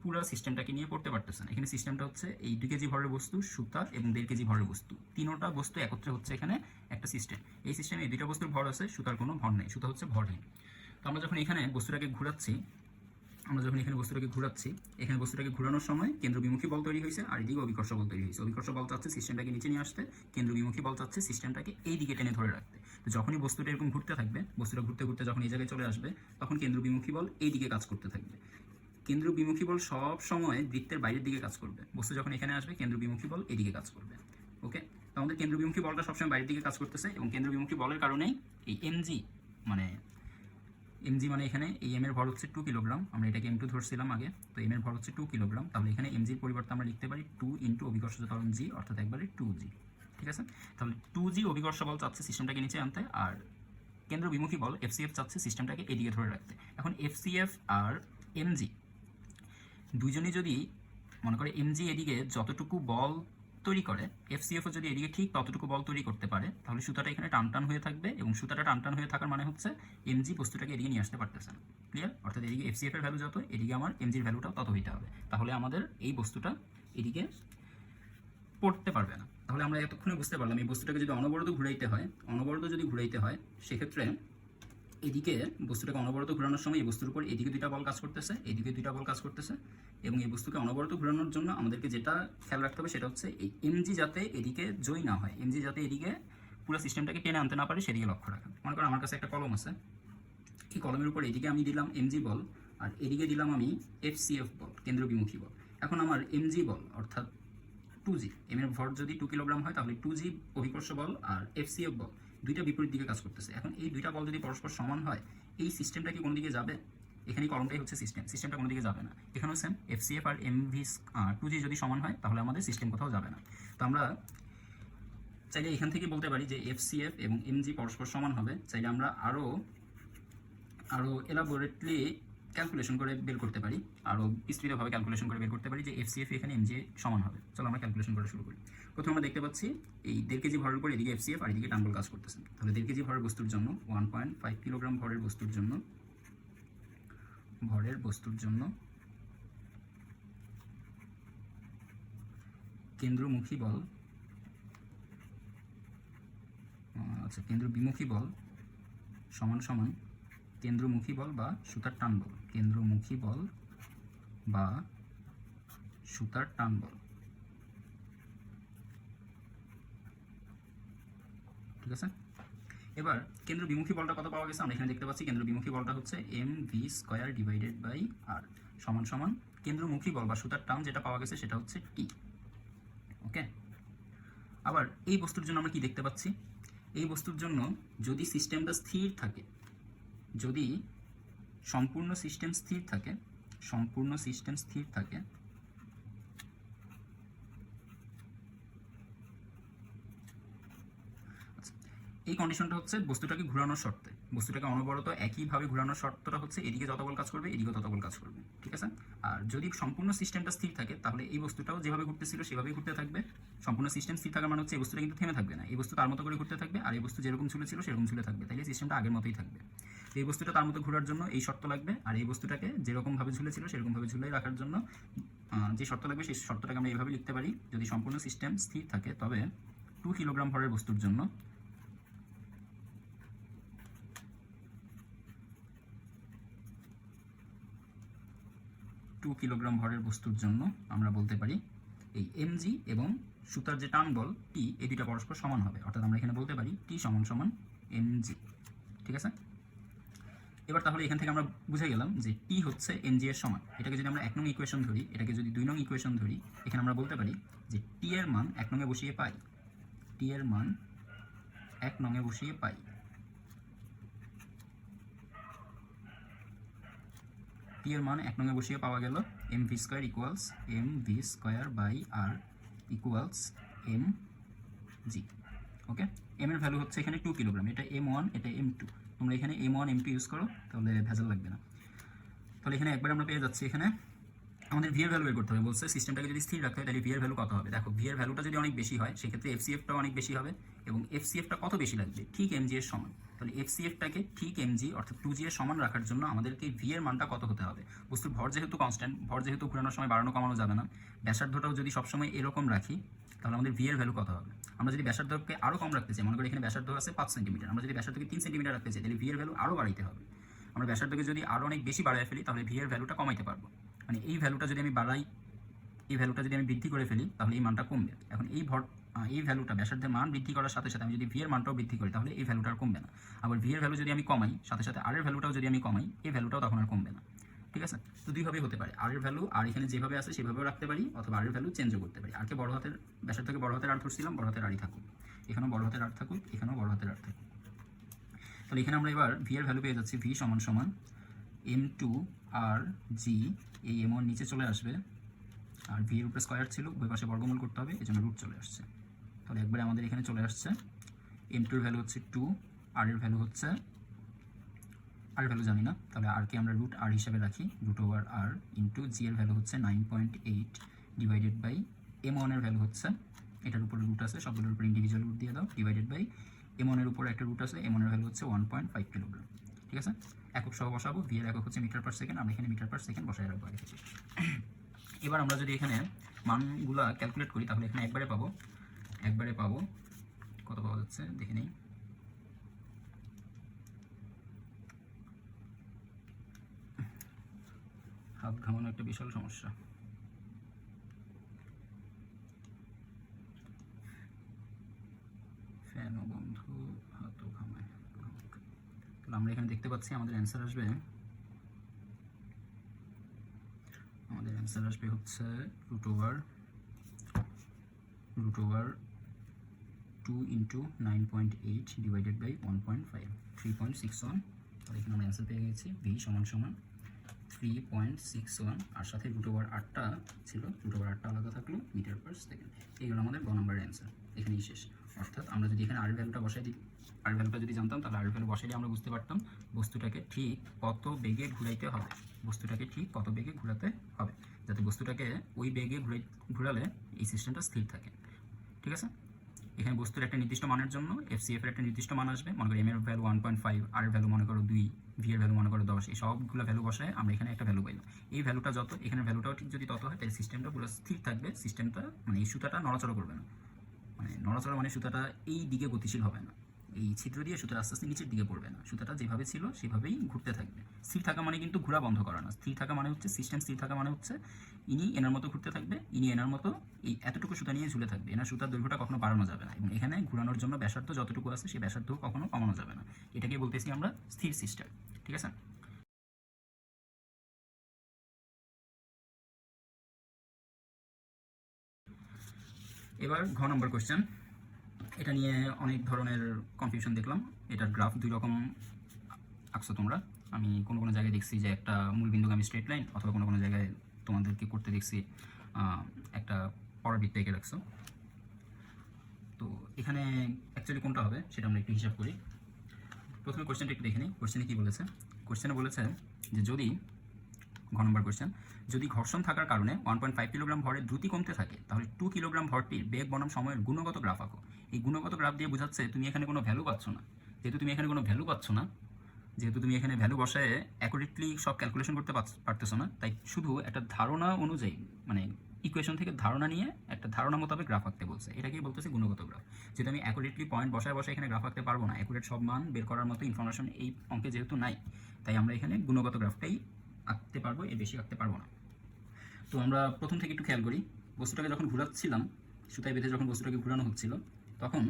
পুরো সিস্টেমটাকে নিয়ে পড়তে পারতেছে না। এখানে সিস্টেমটা হচ্ছে এই 2 কেজি ভরের বস্তু, সুতা এবং 1.5 কেজি ভরের বস্তু, তিনোটা বস্তু একত্রে হচ্ছে এখানে একটা সিস্টেম। এই সিস্টেমে এই দুইটা বস্তুর ভর আছে, সুতার কোনো ভর নেই, সুতা হচ্ছে ভরহীন। তো আমরা যখন এখানে বস্তুটাকে ঘোরাচ্ছি, এখানে বস্তুটাকে ঘোরানোর সময় কেন্দ্রবিমুখী বল তৈরি হয়েছে, আর এদিকে অভিকর্ষ বল তৈরি হয়েছে। অভিকর্ষ বল চাচ্ছে সিস্টেমটাকে নিচে নিয়ে আসতে, কেন্দ্রবিমুখী বল চাচ্ছে সিস্টেমটাকে এই দিকে টেনে ধরে রাখতে। তো যখনই বস্তুটা এরকম ঘুরতে থাকবে, বস্তুটা ঘুরতে ঘুরতে যখন এই জায়গায় চলে আসবে, তখন কেন্দ্রবিমুখী বল এই দিকে কাজ করতে থাকবে। কেন্দ্রবিমুখী বল সব সময় বৃত্তের বাইরের দিকে কাজ করবে। বস্তু যখন এখানে আসবে, কেন্দ্রবিমুখী বল এদিকে কাজ করবে। ওকে, তো আমাদের কেন্দ্রবিমুখী বলটা সবসময় বাইরের দিকে কাজ করতেছে, এবং কেন্দ্রবিমুখী বলের কারণেই এই এমজি মানে এখানে এই এম এর ভর হচ্ছে 2 কিলোগ্রাম, আমরা এটাকে M2 ধরছিলাম আগে, তো এম এর ভর হচ্ছে 2 কিলোগ্রাম। তাহলে এখানে এমজির পরিবর্তে আমরা লিখতে পারি 2 ইন্টু অভিকর্ষজ ত্বরণ জি, অর্থাৎ একবারে 2G। ঠিক আছে, তাহলে 2G অভিকর্ষ বল চাচ্ছে সিস্টেমটাকে নিচে আনতে, আর কেন্দ্রবিমুখী বল এফসিএফ চাচ্ছে সিস্টেমটাকে এদিকে ধরে রাখতে। এখন এফসিএফ আর এমজি দুইজনই যদি মনে করে এমজি এদিকে যতটুকু বল তৈরি করে, এফসিএফও যদি এদিকে ঠিক ততটুকু বল তৈরি করতে পারে, তাহলে সুতাটা এখানে টানটান হয়ে থাকবে, এবং সুতাটা টানটান হয়ে থাকার মানে হচ্ছে এমজি বস্তুটাকে এদিকে নিয়ে আসতে পারতেছে না। ক্লিয়ার? অর্থাৎ এদিকে এফসিএফ এর ভ্যালু যত, এদিকে আমার এমজির ভ্যালুটাও তত হইতে হবে, তাহলে আমাদের এই বস্তুটা এদিকে পড়তে পারবে না। তাহলে আমরা এতক্ষণে বুঝতে পারলাম এই বস্তুটাকে যদি অনবরত ঘুরাইতে হয়, সেক্ষেত্রে এদিকে বস্তুটাকে অনবরত ঘোরানোর সময় এই বস্তুর উপর এদিকে 2টা বল কাজ করতেছে, এদিকে 2টা বল কাজ করতেছে, এবং এই বস্তুকে অনবরত ঘোরানোর জন্য আমাদেরকে যেটা খেয়াল রাখতে হবে সেটা হচ্ছে এই এমজি যাতে এদিকে জয় না হয়, এমজি যাতে এদিকে পুরো সিস্টেমটাকে টেনে আনতে না পারে সেদিকে লক্ষ্য রাখা। মনে করো আমার কাছে একটা কলম আছে, এই কলমের উপর এদিকে আমি দিলাম এমজি বল, আর এদিকে দিলাম আমি এফসিএফ বল, কেন্দ্রবিমুখী বল। এখন আমার এমজি বল অর্থাৎ 2G, এম এর ভর যদি 2 কিলোগ্রাম হয়, তাহলে 2G অভিকর্ষ বল আর এফসিএফ বল দুইটা বিপরীত দিকে কাজ করতেছে। এখন এই দুইটা বল যদি পরস্পর সমান হয়, এই সিস্টেমটা কি কোনো দিকে যাবে? এখানে কলমটাই হচ্ছে সিস্টেমটা কোনো দিকে যাবে না। এখানেও সেম, এফসিএফ আর এমভি 2G যদি সমান হয়, তাহলে আমাদের সিস্টেম কোথাও যাবে না। তো আমরা চাইলে এখান থেকে বলতে পারি যে এফসিএফ এবং এমজি পরস্পর সমান হবে। চাইলে আমরা আরও এলাবোরেটলি ক্যালকুলেশন করে বের করতে পারি, আরও বিস্তৃতভাবে ক্যালকুলেশন করে বের করতে পারি যে এফসিএফ এখানে এমজি সমান হবে। চলো আমরা ক্যালকুলেশন করা শুরু করি। প্রথমে আমরা দেখতে পাচ্ছি এই 1.5 কেজি ভরের উপর এদিকে এফসিএফ আর এদিকে টানবল কাজ করতেছে। তাহলে 1.5 কেজি ভরের বস্তুর জন্য 1.5 কিলোগ্রাম ভরের বস্তুর জন্য কেন্দ্রমুখী বল, কেন্দ্রবিমুখী বল সমান সমান কেন্দ্রমুখী বল বা সুতার টান বল, কেন্দ্রমুখী বল বা সুতার টান বল। ঠিক আছে, এবার কেন্দ্রবিমুখী বলটা কত পাওয়া গেছে আমরা এখানে দেখতে পাচ্ছি। কেন্দ্রবিমুখী বলটা হচ্ছে mv² ডিভাইডেড বাই r সমান সমান কেন্দ্রমুখী বল বা সুতার টান যেটা পাওয়া গেছে সেটা হচ্ছে t। ওকে, আবার এই বস্তুর জন্য আমরা কি দেখতে পাচ্ছি? এই বস্তুর জন্য যদি সিস্টেমটা স্থির থাকে, যদি সম্পূর্ণ সিস্টেম স্থির থাকে, এই কন্ডিশনটা হচ্ছে বস্তুটাকে ঘোরানোর শর্তে, বস্তুটাকে অনবরত একইভাবে ঘোরানোর শর্তটা হচ্ছে এদিকে যত বল কাজ করবে এদিকে তত বল কাজ করবে। ঠিক আছে, আর যদি সম্পূর্ণ সিস্টেমটা স্থির থাকে, তাহলে এই বস্তুটাও যেভাবে ঘুরতেছিল সেভাবেই ঘুরতে থাকবে। সম্পূর্ণ সিস্টেম স্থির থাকার মানে হচ্ছে এই বস্তুটা কিন্তু থেমে থাকবে না, এই বস্তু তার মতো করে ঘুরতে থাকবে, আর এই বস্তু যেরকম ঝুলেছিল সেরকম ঝুলে থাকবে, তাইলে সিস্টেমটা আগের মতোই থাকবে। এই বস্তুটা তার মতো ঘোরার জন্য এই শর্ত লাগবে, আর এই বস্তুটাকে যেরকমভাবে ঝুলেছিল সেরকমভাবে ঝুলে রাখার জন্য যে শর্ত লাগবে সেই শর্তটাকে আমরা এইভাবে লিখতে পারি। যদি সম্পূর্ণ সিস্টেম স্থির থাকে, তবে 2 কিলোগ্রাম ভরের বস্তুর জন্য আমরা বলতে পারি এই এমজি এবং সুতার যে টান বল টি, এই দুইটা পরস্পর সমান হবে, অর্থাৎ আমরা এখানে বলতে পারি টি সমান সমান এমজি। ঠিক আছে, এবার তাহলে এখান থেকে আমরা বুঝে গেলাম যে টি হচ্ছে এমজি এর সমান। এটাকে যদি আমরা 1 নং ইকুয়েশন ধরি, এটাকে যদি 2 নং ইকুয়েশন ধরি, এখানে আমরা বলতে পারি যে টি এর মান 1 নং এ বসিয়ে পাই, পি এর মান 1 নং এ বসিয়ে পাওয়া গেল m V square equals m V square by r equals m g. Okay, m এর ভ্যালু হচ্ছে এখানে 2 কিলোগ্রাম, এটা M1 এটা M2। তোমরা এখানে M1 M2 ইউজ করো, তাহলে ভেজাল লাগবে না। তাহলে এখানে একবার আমরা পেয়ে যাচ্ছি, এখানে আমাদের ভি এর ভ্যালু বের করতে হবে। বলছে সিস্টেমটাকে যদি স্থির রাখতে হয় তাহলে ভি এর ভ্যালু কত হবে। দেখো ভি এর ভ্যালুটা যদি অনেক বেশি হয় সেক্ষেত্রে এফসিএফটাও অনেক বেশি হবে, এবং এফসিএফটা কত বেশি লাগবে, ঠিক এমজি এর সমান। তাহলে এফসিএফটাকে ঠিক এমজি অর্থাৎ 2G এর সমান রাখার জন্য আমাদেরকে ভি এর মানটা কত হতে হবে। বস্তুর ভর যেহেতু কনস্ট্যান্ট, ভর যেহেতু ঘোরানোর সময় বাড়ানো কমানো যাবে না, ব্যাসার্ধটাও যদি সবসময় এরকম রাখি তাহলে আমাদের ভি এর ভ্যালু কত হবে। আমরা যদি ব্যাসার্ধকে আরও কম রাখতে চাই, মনে করি এখানে ব্যাসার্ধ আছে 5 সেন্টিমিটার, আমরা যদি ব্যাসার্ধকে 3 সেন্টিমিটার রাখতে চাই তাহলে ভি এর ভ্যালু আরও বাড়াইতে হবে। আমরা ব্যাসার্ধকে যদি আরও অনেক বেশি বাড়ায় ফেলি তাহলে ভি এর ভ্যালুটা কমাইতে পারবো। মানে এই ভ্যালুটা যদি আমি বাড়াই, এই ভ্যালুটা যদি আমি বৃদ্ধি করে ফেলি তাহলে এই মানটা কমবে। এখন এই ভ্যালুটা ব্যাসার্ধের মান বৃদ্ধি করার সাথে সাথে আমি যদি ভি এর মানটাও বৃদ্ধি করি তাহলে এই ভ্যালুটা আর কমবে না। আবার ভি এর ভ্যালু যদি আমি কমাই সাথে সাথে আর এর ভ্যালুটাও যদি আমি কমাই, এই ভ্যালুটাও তখন আর কমবে না। ঠিক আছে, তো দুইভাবেই হতে পারে। আর এর ভ্যালু আর এখানে যেভাবে আছে সেভাবেও রাখতে পারি, অথবা আর এর ভ্যালু চেঞ্জও করতে পারি। আরকে বড় হাতের ব্যাসার্ধকে বড় হাতের আর ধরছিলাম, বড় হাতের আরই থাকুক, এখানেও বড় হাতের আর থাকুক, এখানেও বড় হাতের আর থাকুক। তাহলে এখানে আমরা এবার ভি এর ভ্যালু পেয়ে যাচ্ছি ভি সমান সমান M2 আর জি, এই M1 নিচে চলে আসবে, আর ভি এর উপরে স্কয়ার ছিল, ওই পাশে বর্গমূল করতে হবে, এই জন্য রুট চলে আসছে। তাহলে একবারে আমাদের এখানে চলে আসছে M2 এর ভ্যালু হচ্ছে 2, আর এর ভ্যালু হচ্ছে, আর ভ্যালু জানি না, তাহলে আর কে আমরা রুট আর হিসাবে রাখি, রুট ওভার আর ইন্টু জি এর ভ্যালু হচ্ছে 9.8 ডিভাইডেড বাই M1 এর ভ্যালু হচ্ছে, এটার উপরে রুট আছে, সবগুলোর উপরে ইন্ডিভিজুয়াল রুট দিয়ে দাও, ডিভাইডেড বাই M1 এর উপরে একটা রুট আছে, M1 এর ভ্যালু হচ্ছে 1.5 কিলোগ্রাম। ঠিক আছে, একক সহ বসাবো, ভি এর একক হচ্ছে মিটার পার সেকেন্ড, আমরা এখানে মিটার পার সেকেন্ড বসাই রাখবো আগে থেকে। এবার আমরা যদি এখানে মানগুলা ক্যালকুলেট করি তাহলে এখানে একবারে পাবো কত পাওয়া যাচ্ছে দেখে নেই। হাত ঘামানো একটা বিশাল সমস্যা। ফ্যানও বন্ধ, হাতও ঘামায়। তাহলে আমরা এখানে দেখতে পাচ্ছি আমাদের অ্যান্সার আসবে হচ্ছে root over 2 into 9.8 divided by 1.5, 3.61। তাহলে এখানে আমরা অ্যান্সার পেয়ে গেছি ভি সমান সমান 3.61, আর সাথে রুট ওভার 8টা ছিল, রুট ওভার 8টা আলাদা থাকলো, মিটার পার সেকেন্ড। এইগুলো আমাদের গ নম্বরের অ্যান্সার, এখানেই শেষ। অর্থাৎ আমরা যদি এখানে আর ভ্যালুটা বসাই দিই, আর ভ্যালুটা যদি জানতাম তাহলে আর ভ্যালু বসাইলে আমরা বুঝতে পারতাম বস্তুটাকে ঠিক কত বেগে ঘুরাইতে হবে, যাতে বস্তুটাকে ওই বেগে ঘুরালে এই সিস্টেমটা স্থির থাকে। ঠিক আছে, এখানে বস্তুর একটা নির্দিষ্ট মানের জন্য এফসিএফ এর একটা নির্দিষ্ট মান আসবে, মনে করো এম এর ভ্যালু 1.5, আর এর ভ্যালু মনে করো 2, ভি এর ভ্যালু মনে করো 10, এই সবগুলো ভ্যালু বসায় আমরা এখানে একটা ভ্যালু পাইলাম। এই ভ্যালুটা যত, এখানে ভ্যালুটাও ঠিক যদি তত হয় তাহলে সিস্টেমটা পুরো স্থির থাকবে, সিস্টেমটা মানে এই সুতাটা নড়াচড়া করবে না, মানে নড়াচড়া মানে সুতাটা এই দিকে গতিশীল হবে না, এই ছিদ্র দিয়ে সুতাটা আস্তে আস্তে নিচের দিকে পড়বে না, সুতাটা যেভাবে ছিল সেভাবেই ঘুরতে থাকবে। স্থির থাকা মানে কিন্তু ঘোরা বন্ধ করা না, স্থির থাকা মানে হচ্ছে সিস্টেম স্থির থাকা মানে হচ্ছে ইনি এনার মতো ঘুরতে থাকবে, ইনি এনার মতো এই এতটুকু সুতা নিয়ে ঝুলে থাকবে, এনার সুতার দৈর্ঘ্যটা কখনো বাড়ানো যাবে না, এবং এখানে ঘোরানোর জন্য ব্যাসার্ধ যতটুকু আছে সেই ব্যাসার্ধ কখনো কমানো যাবে না। এটাকে বলতেছি আমরা স্থির সিস্টেম। ঠিক আছে, এবার ঘ নম্বর কোশ্চেন। এটা নিয়ে অনেক ধরনের কনফিউশন দেখলাম, এটার গ্রাফ দুই রকম আঁকছো তোমরা। আমি কোনো কোনো জায়গায় দেখছি যে একটা মূলবিন্দুগামী স্ট্রেট লাইন, অথবা কোনো কোনো জায়গায় তোমাদেরকে করতে দেখছি একটা পরাবৃত্ত এঁকে রাখছো। তো এখানে অ্যাকচুয়ালি কোনটা হবে সেটা আমরা একটু হিসাব করি। প্রথমে কোশ্চেনটা একটু দেখে নিই, কোশ্চেনে কী বলেছে। কোশ্চেনে বলেছে যে যদি ঘ নম্বর কোশ্চেন, যদি ঘর্ষণ থাকার কারণে 1.5 কিলোগ্রাম ভরের দ্রুতি কমতে থাকে তাহলে 2 কিলোগ্রাম ভরটির বেগ বনাম সময়ের গুণগত গ্রাফ আঁকো। এই গুণগত গ্রাফ দিয়ে বোঝাচ্ছে তুমি এখানে কোনো ভ্যালু পাচ্ছ না, যেহেতু তুমি এখানে ভ্যালু বসায় অ্যাকুরেটলি সব ক্যালকুলেশন করতে পারতেছো না, তাই শুধু একটা ধারণা অনুযায়ী, মানে ইকুয়েশন থেকে ধারণা নিয়ে একটা ধারণা মোতাবেক গ্রাফ আঁকতে বলছে, এটাকেই বলতেছে গুণগত গ্রাফ। যেহেতু আমি অ্যাকুরেটলি পয়েন্ট বসায় এখানে গ্রাফ আঁকতে পারবো না, অ্যাকুরেট সব মান বের করার মতো ইনফরমেশন এই অঙ্কে যেহেতু নাই, তাই আমরা এখানে গুণগত গ্রাফটাই আঁকতে পারবো, এর বেশি আঁকতে পারবো না। তো আমরা প্রথম থেকে একটু খেয়াল করি, বস্তুটাকে যখন ঘুরাচ্ছিলাম, সুতায় বেঁধে যখন বস্তুটাকে ঘুরানো হচ্ছিল, তখন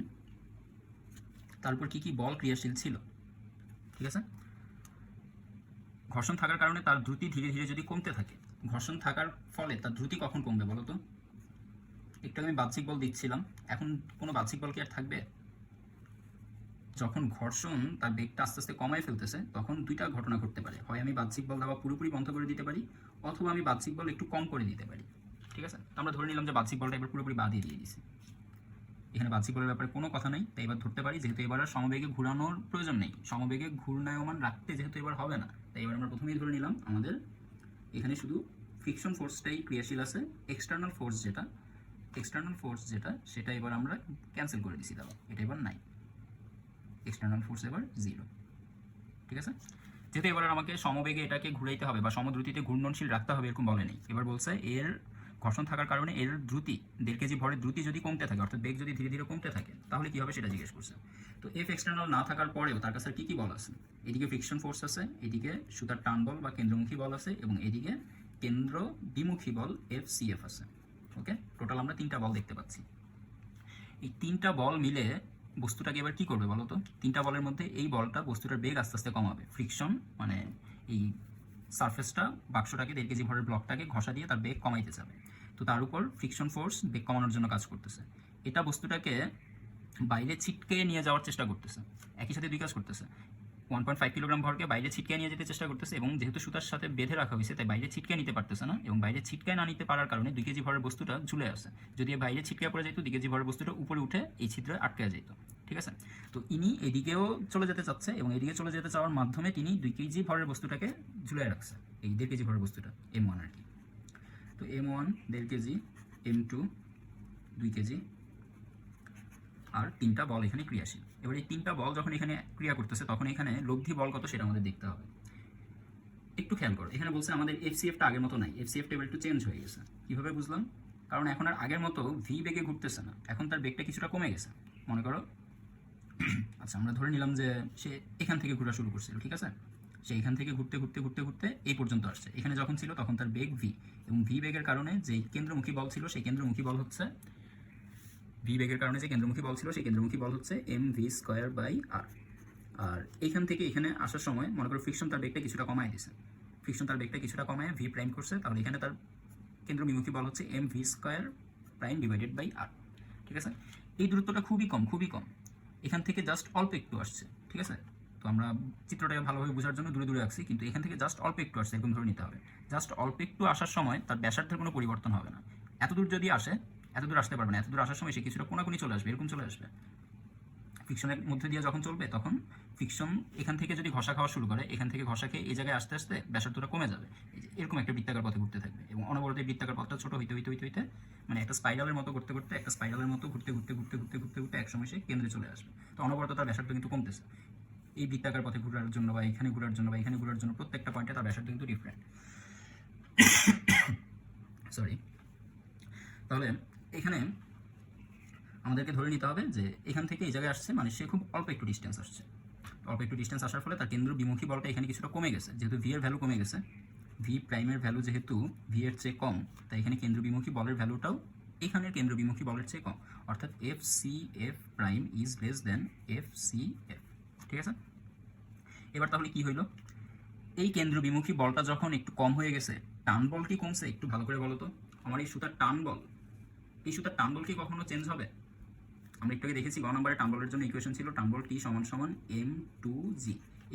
তার উপর কী কী বল ক্রিয়াশীল ছিল। ঠিক আছে, ঘর্ষণ থাকার কারণে তার দ্রুতি ধীরে ধীরে যদি কমতে থাকে, ঘর্ষণ থাকার ফলে তার দ্রুতি কখন কমবে বলো তো? একটু আমি বাহ্যিক বল দিচ্ছিলাম, এখন কোনো বাহ্যিক বল কি আর থাকবে? যখন ঘর্ষণ তার বেগটা আস্তে আস্তে কমায় ফেলতেছে তখন দুইটা ঘটনা ঘটতে পারে, হয় আমি বাহ্যিক বল দেওয়া পুরোপুরি বন্ধ করে দিতে পারি, অথবা আমি বাহ্যিক বল একটু কম করে দিতে পারি। ঠিক আছে, তো আমরা ধরে নিলাম যে বাহ্যিক বলটা এবার পুরোপুরি বাদ দিয়ে দিয়েছি, এখানে বাহ্যিক বলের ব্যাপারে কোনো কথা নেই। তাই এবার ধরতে পারি যেহেতু এবার আর সমবেগে ঘুরানোর প্রয়োজন নেই, সমবেগে ঘূর্ণায়মান রাখতে যেহেতু এবার হবে না, তাই এবার আমরা প্রথমেই ধরে নিলাম আমাদের এখানে শুধু ফ্রিকশন ফোর্সটাই ক্রিয়াশীল আছে। এক্সটার্নাল ফোর্স যেটা সেটা এবার আমরা ক্যান্সেল করে দিছি, দাও এটা এবার নাই, এক্সটার্নাল ফোর্স এবার 0। ঠিক আছে, যেহেতু এবার আমাকে সমবেগে এটাকে ঘুরাইতে হবে বা সমদ্রুতিতে ঘূর্ণনশীল রাখতে হবে এরকম বলে নেই। এবার বলছে এর ঘর্ষণ থাকার কারণে এর দ্রুতি 1.5 কেজি ভরের দ্রুতি যদি কমতে থাকে, অর্থাৎ বেগ যদি ধীরে ধীরে কমতে থাকে, তাহলে কি হবে সেটা জিজ্ঞেস করছে। তো এফ এক্সটার্নাল না থাকার পরেও তার কাছে কি কি বল আছে? এদিকে ফ্রিকশন ফোর্স আছে, এদিকে সুতার টান বল বা কেন্দ্রমুখী বল আছে, এবং এদিকে কেন্দ্র বিমুখী বল FCF আছে। ওকে, টোটাল আমরা 3টা বল দেখতে পাচ্ছি। এই 3টা বল মিলে বস্তুটাকে এবার কি করবে বলো তো? 3টা বলের মধ্যে এই বলটা বস্তুটার বেগ আস্তে আস্তে কমাবে। ফ্রিকশন মানে এই সারফেসটা বাক্সটাকে 1.5 কেজি ভরের ব্লকটাকে ঘষা দিয়ে তার বেগ কমাইতে যাবে। তো তার উপর ফ্রিকশন ফোর্স বেগ কমানোর জন্য কাজ করতেছে। এটা বস্তুটাকে বাইরে ছিটকে নিয়ে যাওয়ার চেষ্টা করতেছে, একই সাথে দুই কাজ করতেছে। 1.5 কিলোগ্রাম ভরকে বাইরে ছিটকে নিয়ে যেতে চেষ্টা করতেছে, এবং যেহেতু সুতার সাথে বেঁধে রাখা হয়েছে তাই বাইরে ছিটকে নিতে পারতেছে না, এবং বাইরে ছিটকে না নিতে পারার কারণে 2 কেজি ভরের বস্তুটা ঝুলে আসে। যদি বাইরে ছিটকে পড়ে যেত 2 কেজি ভরের বস্তুটা উপরে উঠে এই ছিদ্রে আটকে যেত। ঠিক আছে, তো ইনি এদিকেও চলে যেতে চাচ্ছে, এবং এদিকে চলে যেতে চাওয়ার মাধ্যমে তিনি 2 কেজি ভরের বস্তুটাকে ঝুলে রাখছে, এই 1.5 কেজি ভরের বস্তুটা M1 আর কি। তো M1 1.5 কেজি, M2 2 কেজি, আর 3টা বল এখানে ক্রিয়াশীল। এবার এই 3টা বল যখন এখানে ক্রিয়া করতেছে তখন এখানে লব্ধি বল কত সেটা আমাদের দেখতে হবে। একটু খেয়াল করো, এখানে বলছে আমাদের FCFটা আগের মতো নাই, FCFটা এবার একটু চেঞ্জ হয়ে গেছে। কীভাবে বুঝলাম? কারণ এখন আর আগের মতো ভি বেগে ঘুরতেছে না, এখন তার বেগটা কিছুটা কমে গেছে। মনে করো আচ্ছা আমরা ধরে নিলাম যে সে এখান থেকে ঘোরা শুরু করছিল, ঠিক আছে, সে এখান থেকে ঘুরতে ঘুরতে ঘুরতে ঘুরতে এই পর্যন্ত আসছে। এখানে যখন ছিল তখন তার বেগ ভি, এবং ভি বেগের কারণে যে কেন্দ্রমুখী বল ছিল সেই কেন্দ্রমুখী বল হচ্ছে ভি বেগের কারণে যে কেন্দ্রমুখী বল ছিল সেই কেন্দ্রমুখী বল হচ্ছে mv²/r। আর এইখান থেকে এখানে আসার সময় মনে করো ফ্রিকশন তার বেগটা কিছুটা কমায় দিছে, ফ্রিকশন তার বেগটা কিছুটা কমায় ভি প্রাইম করছে, তাহলে এখানে তার কেন্দ্রবিমুখী বল হচ্ছে mv²/r। ঠিক আছে, এই দূরত্বটা খুবই কম, খুবই কম, এখান থেকে জাস্ট অল্প একটু আসছে। ঠিক আছে, তো আমরা চিত্রটাকে ভালোভাবে বোঝার জন্য দূরে দূরে আঁকছি, কিন্তু এখান থেকে জাস্ট অল্প একটু আসছে এরকম ধরে নিতে হবে। জাস্ট অল্প একটু আসার সময় তার ব্যাসার্ধের কোনো পরিবর্তন হবে না। এত দূর যদি আসে, এত দূর আসতে পারবে না, এত দূর আসার সময় সে কিছুটা কোনাকুনি চলে আসবে, এরকম চলে আসবে। ফ্রিকশনের মধ্যে দিয়ে যখন চলবে তখন ফ্রিকশন এখান থেকে যদি ঘষা খাওয়া শুরু করে, এখান থেকে ঘষা খেয়ে এই জায়গায় আস্তে আস্তে ব্যাসার্ধটা কমে যাবে, এরকম একটা বৃত্তাকার পথে ঘুরতে থাকবে, এবং অনবরত এই বৃত্তাকার পথটা ছোট হইতে হইতে হইতে হইতে মানে একটা স্পাইরালের মতো করতে করতে, একটা স্পাইরালের মতো ঘুরতে ঘুরতে ঘুরতে ঘুরতে ঘুরতে ঘুরতে একসময় সে কেন্দ্রে চলে আসবে। তো অনবরত তার ব্যাসার্ধ কিন্তু কমতেছে। এই বৃত্তাকার পথে ঘোরার জন্য বা এখানে ঘোরার জন্য বা এখানে ঘোরার জন্য প্রত্যেকটা পয়েন্টে তার ব্যাসার্ধ কিন্তু ডিফারেন্ট। সরি, তাহলে এখানে আমাদেরকে ধরে নিতে হবে যে এখান থেকে এই জায়গায় আসছে মানে সে খুব অল্প একটু ডিস্টেন্স আসছে। অল্প একটু ডিস্টেন্স আসার ফলে তার কেন্দ্র বিমুখী বলটা এখানে কিছুটা কমে গেছে, যেহেতু ভি এর ভ্যালু কমে গেছে, ভি প্রাইমের ভ্যালু যেহেতু ভি এর চেয়ে কম, তাই এখানে কেন্দ্র বিমুখী বলের ভ্যালুটাও এখানের কেন্দ্র বিমুখী বলের চেয়ে কম, অর্থাৎ FCF prime is less than FCF। ঠিক আছে, এবার তাহলে কি হইল? এই কেন্দ্র বিমুখী বলটা যখন একটু কম হয়ে গেছে, টান বল কি কমছে? একটু ভালো করে বলো তো, আমার এই সুতার টান বল, এই সুতার টান বল কি কখনো চেঞ্জ হবে? আমরা একটু আগে দেখেছি গ নম্বরে টান বলের জন্য ইকুয়েশন ছিল টান বল টি সমান সমান m2g,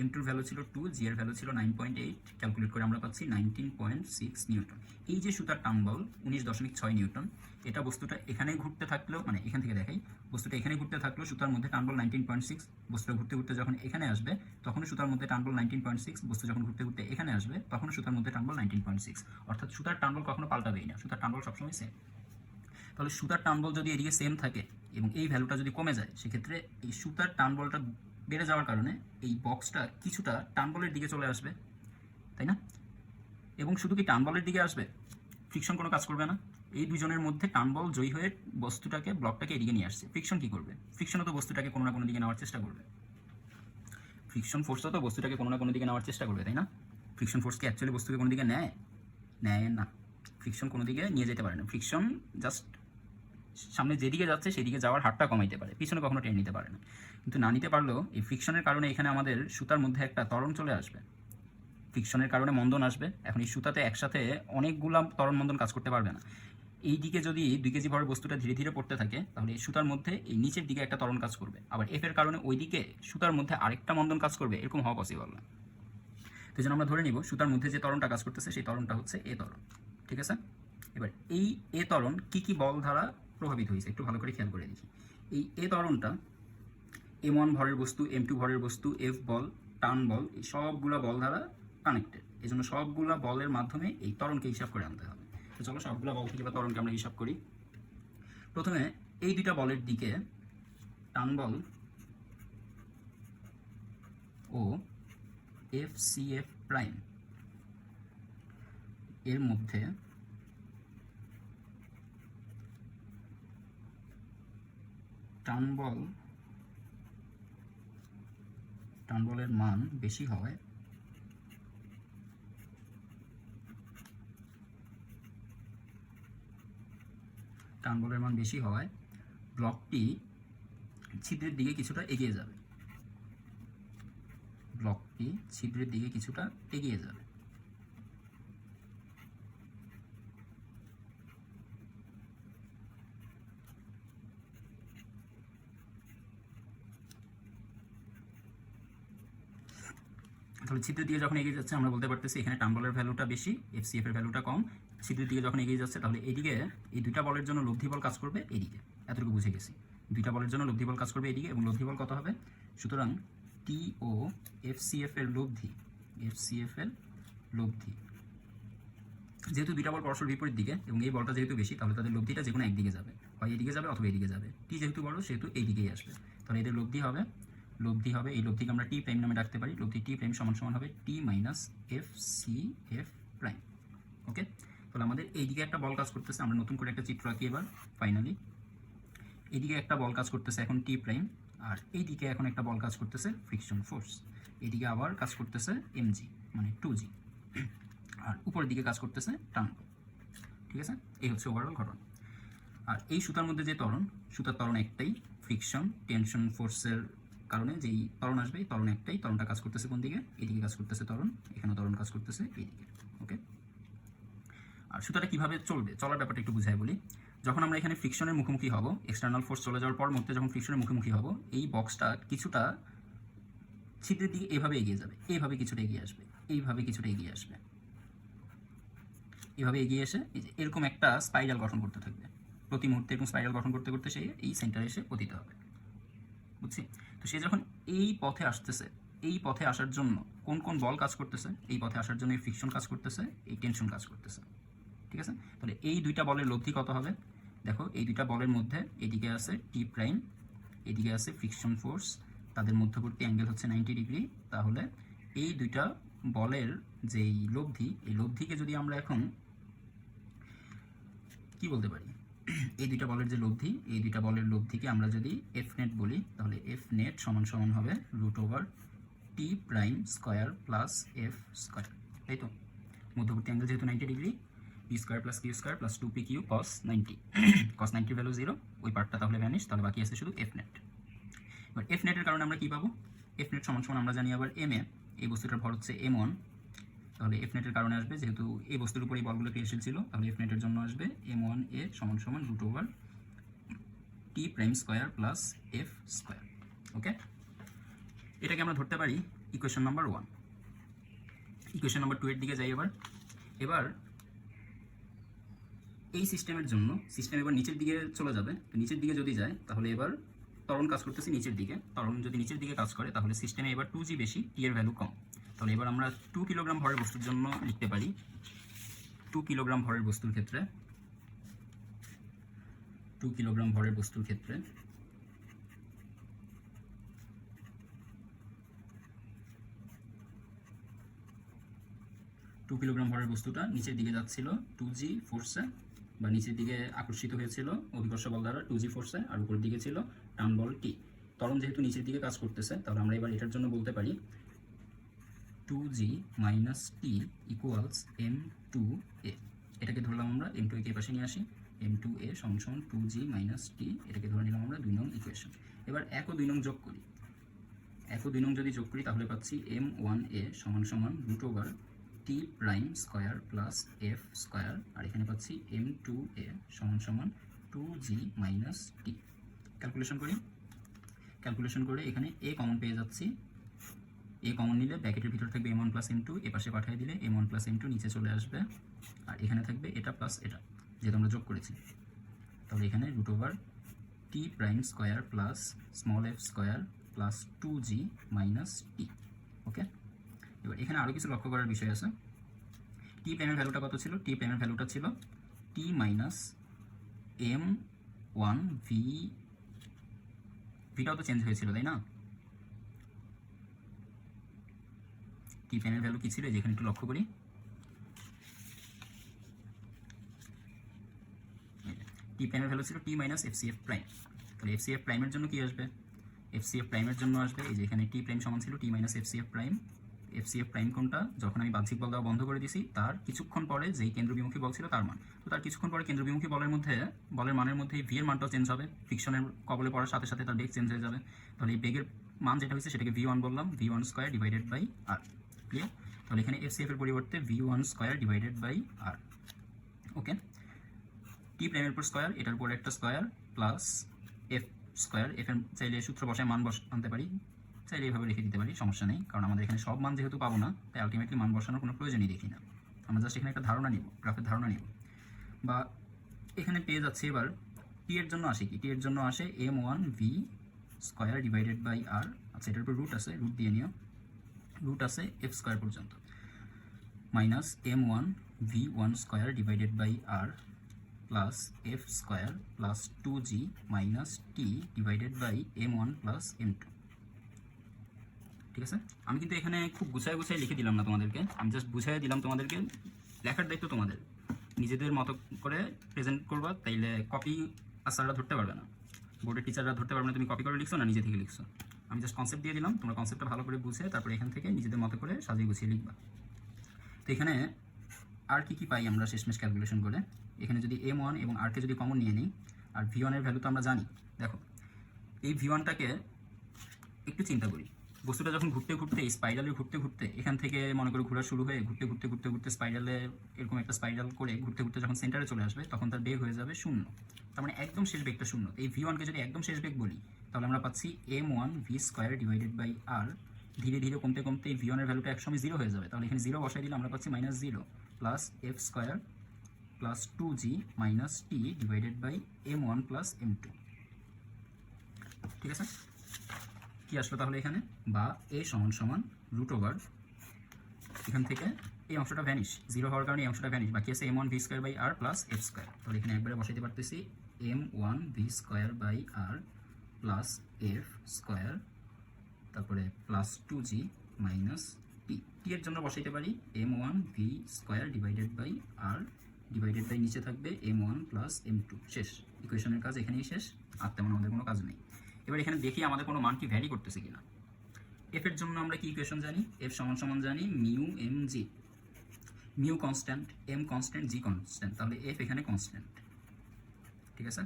m2 এর ভ্যালু ছিল 2, g এর ভ্যালু ছিল 9.8, ক্যালকুলেট করে আমরা পাচ্ছি 19.6 নিউটন। এই যে সুতার টান বল 19.6 নিউটন, এটা বস্তুটা এখানে ঘুরতে থাকলেও, মানে এখান থেকে দেখাই, বস্তুটা এখানে ঘুরতে থাকলেও সুতার মধ্যে টান বল 19.6, বস্তুটা ঘুরতে ঘুরতে যখন এখানে আসবে তখনও সুতার মধ্যে টান বল 19.6, বস্তু যখন ঘুরতে ঘুরতে এখানে আসবে তখনও সুতার মধ্যে টান বল 19.6, অর্থাৎ সুতার টান বল কখনো পাল্টাবেই না, সুতার টান বল সবসময় সেম। তাহলে সুতার টান বল যদি এদিকে সেম থাকে এবং এই ভ্যালুটা যদি কমে যায়, সেক্ষেত্রে এই সুতার টান বলটা বেড়ে যাওয়ার কারণে এই বক্সটা কিছুটা টান বলের দিকে চলে আসবে, তাই না? এবং শুধু কি টান বলের দিকে আসবে, ফ্রিকশন কোনো কাজ করবে না। এই দুজনের মধ্যে টান বল জয়ী হয়ে বস্তুটাকে, ব্লকটাকে এদিকে নিয়ে আসছে। ফ্রিকশন কি করবে? ফ্রিকশনও তো বস্তুটাকে কোনো না কোনো দিকে নেওয়ার চেষ্টা করবে, ফ্রিকশন ফোর্সও তো বস্তুটাকে কোনো না কোনো দিকে নেওয়ার চেষ্টা করবে, তাই না? ফ্রিকশন ফোর্স কি অ্যাকচুয়ালি বস্তুকে কোনো দিকে নেয়? নেয় না, ফ্রিকশন কোনো দিকে নিয়ে যেতে পারে না। ফ্রিকশন জাস্ট সামনে যেদিকে যাচ্ছে সেদিকে যাওয়ার হারটা কমাইতে পারে, পিছনে কখনো টেনে নিতে পারে না। কিন্তু না নিতে পারলেও এই ফ্রিকশনের কারণে এখানে আমাদের সুতার মধ্যে একটা ত্বরণ চলে আসবে, ফ্রিকশনের কারণে মন্দন আসবে। এখন এই সুতাতে একসাথে অনেকগুলা ত্বরণ মন্দন কাজ করতে পারবে না, এই দিকে যদি 2 কেজি ভরের বস্তুটা ধীরে ধীরে পড়তে থাকে তাহলে এই সুতার মধ্যে এই নিচের দিকে একটা ত্বরণ কাজ করবে, আবার এফ এর কারণে ওই দিকে সুতার মধ্যে আরেকটা মন্দন কাজ করবে, এরকম হওয়া পসিবল না। তো এই জন্য আমরা ধরে নিব সুতার মধ্যে যে ত্বরণটা কাজ করতেছে সেই ত্বরণটা হচ্ছে এ ত্বরণ, ঠিক আছে। এবার এই এ ত্বরণ কী কী বল দ্বারা প্রভাবিত হয়েছে একটু ভালো করে খেয়াল করে দেখি। এই এ ত্বরণটা M1 ভরের বস্তু, M2 ভরের বস্তু, এফ বল, টান বল, এই সবগুলো বল দ্বারা কানেক্টেড। এই জন্য সবগুলা বলের মাধ্যমে এই ত্বরণকে হিসাব করে আনতে হবে। তো চলো সবগুলা বল থেকে বা ত্বরণকে আমরা হিসাব করি। প্রথমে এই দুইটা বলের দিকে টান বল ও FCF প্রাইম এর মধ্যে টান বলের মান বেশি হয় ব্লকটি ছিদ্রের দিকে কিছুটা এগিয়ে যাবে। তাহলে ছিদ্রের দিকে যখন এগিয়ে যাচ্ছে আমরা বলতে পারতেছি এখানে টান বলের ভ্যালুটা বেশি, FCF এর ভ্যালুটা কম। ছিদ্রের দিকে যখন এগিয়ে যাচ্ছে তাহলে এইদিকে এই দুইটা বলের জন্য লব্ধি বল কাজ করবে এইদিকে, এতটুকু বুঝে গেছি। দুইটা বলের জন্য লব্ধি বল কাজ করবে এইদিকে, এবং লব্ধি বল কত হবে? সুতরাং টি ও FCF এর লব্ধি, যেহেতু দুইটা বল পরস্পর বিপরীত দিকে এবং এই বলটা যেহেতু বেশি তাহলে তাদের লব্ধিটা যে কোনো একদিকে যাবে, হয় এদিকে যাবে অথবা এইদিকে যাবে। টি যেহেতু বড় সেহেতু এই দিকেই আসবে, তাহলে এদের লব্ধি হবে এই লব্ধিকে আমরা টি প্রাইম নামে ডাকতে পারি। লব্ধি টি প্রাইম সমান হবে টি মাইনাস FCF প্রাইম। ওকে, তাহলে আমাদের এইদিকে একটা বল কাজ করতেছে, আমরা নতুন করে একটা চিত্র আঁকি এবার। ফাইনালি এইদিকে একটা বল কাজ করতেছে এখন টি প্রাইম, আর এইদিকে এখন একটা বল কাজ করতেছে ফ্রিকশন ফোর্স, এইদিকে আবার কাজ করতেছে mg মানে 2g, আর উপরের দিকে কাজ করতেছে টান বল। ঠিক আছে, এই হচ্ছে ওভারঅল ঘটনা। আর এই সুতার মধ্যে যে সুতার ত্বরণ একটাই, ফ্রিকশন টেনশন ফোর্সের কারণে যেই ত্বরণ আসবে এই ত্বরণ একটাই, ত্বরণটা কাজ করতেছে কোন দিকে? এইদিকে কাজ করতেছে ত্বরণ, এখানে ত্বরণ কাজ করতেছে এইদিকে। ওকে, আর সুতাটা কীভাবে চলার ব্যাপারটা একটু বুঝাই বলি। যখন আমরা এখানে ফ্রিকশনের মুখোমুখি হব, এক্সটার্নাল ফোর্স চলে যাওয়ার পর মধ্যে যখন ফ্রিকশনের মুখোমুখি হব, এই বক্সটা কিছুটা ছিদ্রের দিকে এভাবে এগিয়ে যাবে, এইভাবে কিছুটা এগিয়ে আসবে, এভাবে এগিয়ে এসে এরকম একটা স্পাইরাল গঠন করতে থাকবে। প্রতি মুহূর্তে এরকম স্পাইরাল গঠন করতে করতে সে এই সেন্টারে এসে পতিত হবে। বুঝছি? তো সে যখন এই পথে আসতেছে, এই পথে আসার জন্য কোন কোন বল কাজ করতেছে? এই পথে আসার জন্য এই ফ্রিকশন কাজ করতেছে, এই টেনশন কাজ করতেছে। ঠিক আছে, তাহলে এই দুইটা বলের লব্ধি কত হবে? দেখো, এই দুইটা বলের মধ্যে এদিকে আছে টি প্রাইম, এদিকে আছে ফ্রিকশন ফোর্স, তাদের মধ্যবর্তী অ্যাঙ্গেল হচ্ছে 90 ডিগ্রি। তাহলে এই দুইটা বলের যেই লব্ধি, এই লব্ধিকে যদি আমরা এখন কি বলতে পারি, এই দুইটা বলের যে লব্ধি, এই দুইটা বলের লব্ধিকে আমরা যদি এফ নেট বলি, তাহলে এফ নেট সমান হবে √টি prime square plus F square. তাই তো, মধ্যবর্তী অ্যাঙ্গেল যেহেতু 90 degree, P square plus Q square plus 2pq cos 90, cos 90 value 0, ওই পার্টটা তাহলে ভ্যানিশ, তাহলে বাকি আছে শুধু এফ নেট। এবার এফ নেটের কারণে আমরা কী পাবো? এফ নেট সমান আমরা জানি আবার এম এ, এই বস্তুটার ভর হচ্ছে m1, তাহলে এফ নেটের কারণে আসবে, যেহেতু এই বস্তুর উপর এই বলগুলো ক্রিয়াশীল ছিল, তাহলে এফ নেটের জন্য আসবে m1a সমান √টি prime square plus F square. Okay, এটাকে আমরা ধরতে পারি ইকুয়েশন নাম্বার 1। ইকুয়েশন নাম্বার 2 এর দিকে যাই। এবার এই সিস্টেমের জন্য সিস্টেম এবার নিচের দিকে চলে যাবে। তো নিচের দিকে যদি যায় তাহলে এবার ত্বরণ কাজ করতেছে নিচের দিকে, ত্বরণ যদি নিচের দিকে কাজ করে তাহলে সিস্টেমে এবার 2g বেশি, টি এর ভ্যালু কম। তাহলে এবার আমরা 2 কিলোগ্রাম ভরের বস্তুর জন্য লিখতে পারি, 2 কিলোগ্রাম ভরের বস্তুর ক্ষেত্রে 2 কিলোগ্রাম ভরের বস্তুর ক্ষেত্রে বস্তুটা নিচের দিকে যাচ্ছিল 2g ফোর্সে, বা নিচের দিকে আকর্ষিত হয়েছিল অভিকর্ষ বল দ্বারা 2g ফোর্সে, আর উপরের দিকে ছিল টান বল টি। ত্বরণ যেহেতু নিচের দিকে কাজ করতেছে, তাহলে আমরা এবার এটার জন্য বলতে পারি 2g মাইনাস টি ইকুয়ালস m2a। এটাকে ধরলাম আমরা, m2a কে পাশে নিয়ে আসি, m2a সমান 2g মাইনাস টি, এটাকে ধরে নিলাম আমরা 2 নং ইকুয়েশন। এবার 1 ও 2 নং যোগ করি, যদি যোগ করি তাহলে পাচ্ছি m1a সমান √টি T prime square plus F square, আর এখানে পাচ্ছি m2a সমান সমান 2g মাইনাস টি। ক্যালকুলেশন করি, ক্যালকুলেশন করে এখানে a কমন পেয়ে যাচ্ছি। a কমন নিলে ব্র্যাকেটের ভিতর থাকবে m1 প্লাস m2, এ পাশে পাঠিয়ে দিলে m1 প্লাস m2 নিচে চলে আসবে, আর এখানে থাকবে এটা প্লাস এটা যেটা আমরা যোগ করেছি। তাহলে এখানে root over T prime square plus small F square plus 2g minus T. Okay, এবার এখানে আরও কিছু লক্ষ্য করার বিষয় আছে। টি প্রাইমের ভ্যালুটা কত ছিল? টি প্রাইমের ভ্যালুটা ছিল টি মাইনাস m1 ভিটাও তো চেঞ্জ হয়েছিল, তাই না? টি প্রাইমের ভ্যালু কি ছিল যেখানে একটু লক্ষ্য করি, টি প্রাইমের ভ্যালু ছিল টি মাইনাস এফসিএফ প্রাইম। তাহলে এফসিএফ প্রাইমের জন্য কি আসবে? এফসিএফ প্রাইমের জন্য আসবে এই যে এখানে টি প্রাইম সমান ছিল T minus FCF prime. FCF prime কোনটা? যখন আমি বাহ্যিক বল দেওয়া বন্ধ করে দিছি তার কিছুক্ষণ পরে যেই কেন্দ্রবিমুখী বল ছিল তার মান। তো তার কিছুক্ষণ পরে কেন্দ্রবিমুখী বলের মধ্যে বলের মানের মধ্যে ভি এর মানটাও চেঞ্জ হবে, ফ্রিকশনের কবলে পড়ার সাথে সাথে তার বেগ চেঞ্জ হয়ে যাবে। তাহলে এই বেগের মান যেটা হয়েছে সেটাকে v1 বললাম, v1 square divided by r. Clear? তাহলে এখানে এফসিএফ এর পরিবর্তে v1 square divided by r. Okay, t প্রাইমের উপর স্কোয়ার, এটার উপর একটা square plus F square. F এর চাইলে সূত্র বসায় মান আনতে পারি, চাইলে এইভাবে লিখে দিতে পারি, সমস্যা নেই, কারণ আমাদের এখানে সব মান যেহেতু পাবো না তাই আলটিমেটলি মান বসানোর কোনো প্রয়োজনই দেখি না। আমরা জাস্ট এখানে একটা ধারণা নিব, গ্রাফের ধারণা নিব। বা এখানে পেয়ে যাচ্ছে এবার টি এর জন্য আসে কি? টি এর জন্য আসে m1 v square divided by R. আচ্ছা, এটার উপর রুট আছে, রুট দিয়ে নিও, রুট আছে এফ স্কোয়ার পর্যন্ত, minus m1 v1 square divided by r plus F square plus 2g minus t divided by m1 plus m2। ঠিক আছে, আমি কিন্তু এখানে খুব গুছায় গুছায় লিখে দিলাম না তোমাদেরকে, আমি জাস্ট বুঝাই দিলাম তোমাদেরকে। লেখার দায়িত্ব তোমাদের, নিজেদের মতো করে প্রেজেন্ট করবা, তাইলে কপি স্যাররা ধরতে পারবে না, বোর্ডের টিচাররা ধরতে পারবে না তুমি কপি করে লিখছো না নিজে থেকে লিখছো। আমি জাস্ট কনসেপ্ট দিয়ে দিলাম, তোমরা কনসেপ্টটা ভালো করে বুঝে তারপরে এখান থেকে নিজেদের মতো করে সাজিয়ে গুছিয়ে লিখবা। তো এখানে আর কি পাই আমরা শেষমেশ ক্যালকুলেশন করে? এখানে যদি m1 এবং r কে যদি কমন নিয়ে নিই, আর v1 এর ভ্যালু তো আমরা জানি। দেখো এই v1টাকে একটু চিন্তা করি, বস্তুটা যখন ঘুরতে ঘুরতে স্পাইরালে ঘুরতে ঘুরতে এখান থেকে মনে করে ঘোরা শুরু হয়ে ঘুরতে ঘুরতে ঘুরতে ঘুরতে স্পাইরালে এরকম একটা স্পাইরাল করে ঘুরতে ঘুরতে যখন সেন্টারে চলে আসবে তখন তার বেগ হয়ে যাবে 0। তার মানে একদম শেষ বেগটা 0। এই v1কে যদি একদম শেষ বেগ বলি তাহলে আমরা পাচ্ছি m1 v square divided by R. ধীরে ধীরে কমতে কমতে এই v1 এর ভ্যালুটা একসময় 0 হয়ে যাবে, তাহলে এখানে 0 বসাই দিলে আমরা পাচ্ছি minus 0 plus F square plus 2g minus t divided by m1 plus m2। ঠিক আছে, কি আসলো তাহলে এখানে? বা এ সমান সমান রুট ওভার, এখান থেকে এই অংশটা ভ্যানিশ, 0 হওয়ার কারণে এই অংশটা ভ্যানিশ, বাকি আছে m1 v square by r plus F square. তাহলে এখানে একবারে বসাইতে পারতেছি m1 v square by r plus F square, তারপরে plus 2g minus t. T এর জন্য বসাইতে পারি m1 v square divided by r divided by নিচে থাকবে m1 প্লাস m2। শেষ, ইকুয়েশনের কাজ এখানেই শেষ, আর তেমন আমাদের কোনো কাজ নেই। এবার এখানে দেখি আমাদের কোনো মান কি ভ্যারি করতেছে কিনা। এফ এর জন্য আমরা কি ইকুয়েশন জানি? এফ সমান সমান জানি mu M G. Mu constant, M constant, G constant, তাহলে এফ এখানে কনস্ট্যান্ট। ঠিক আছে,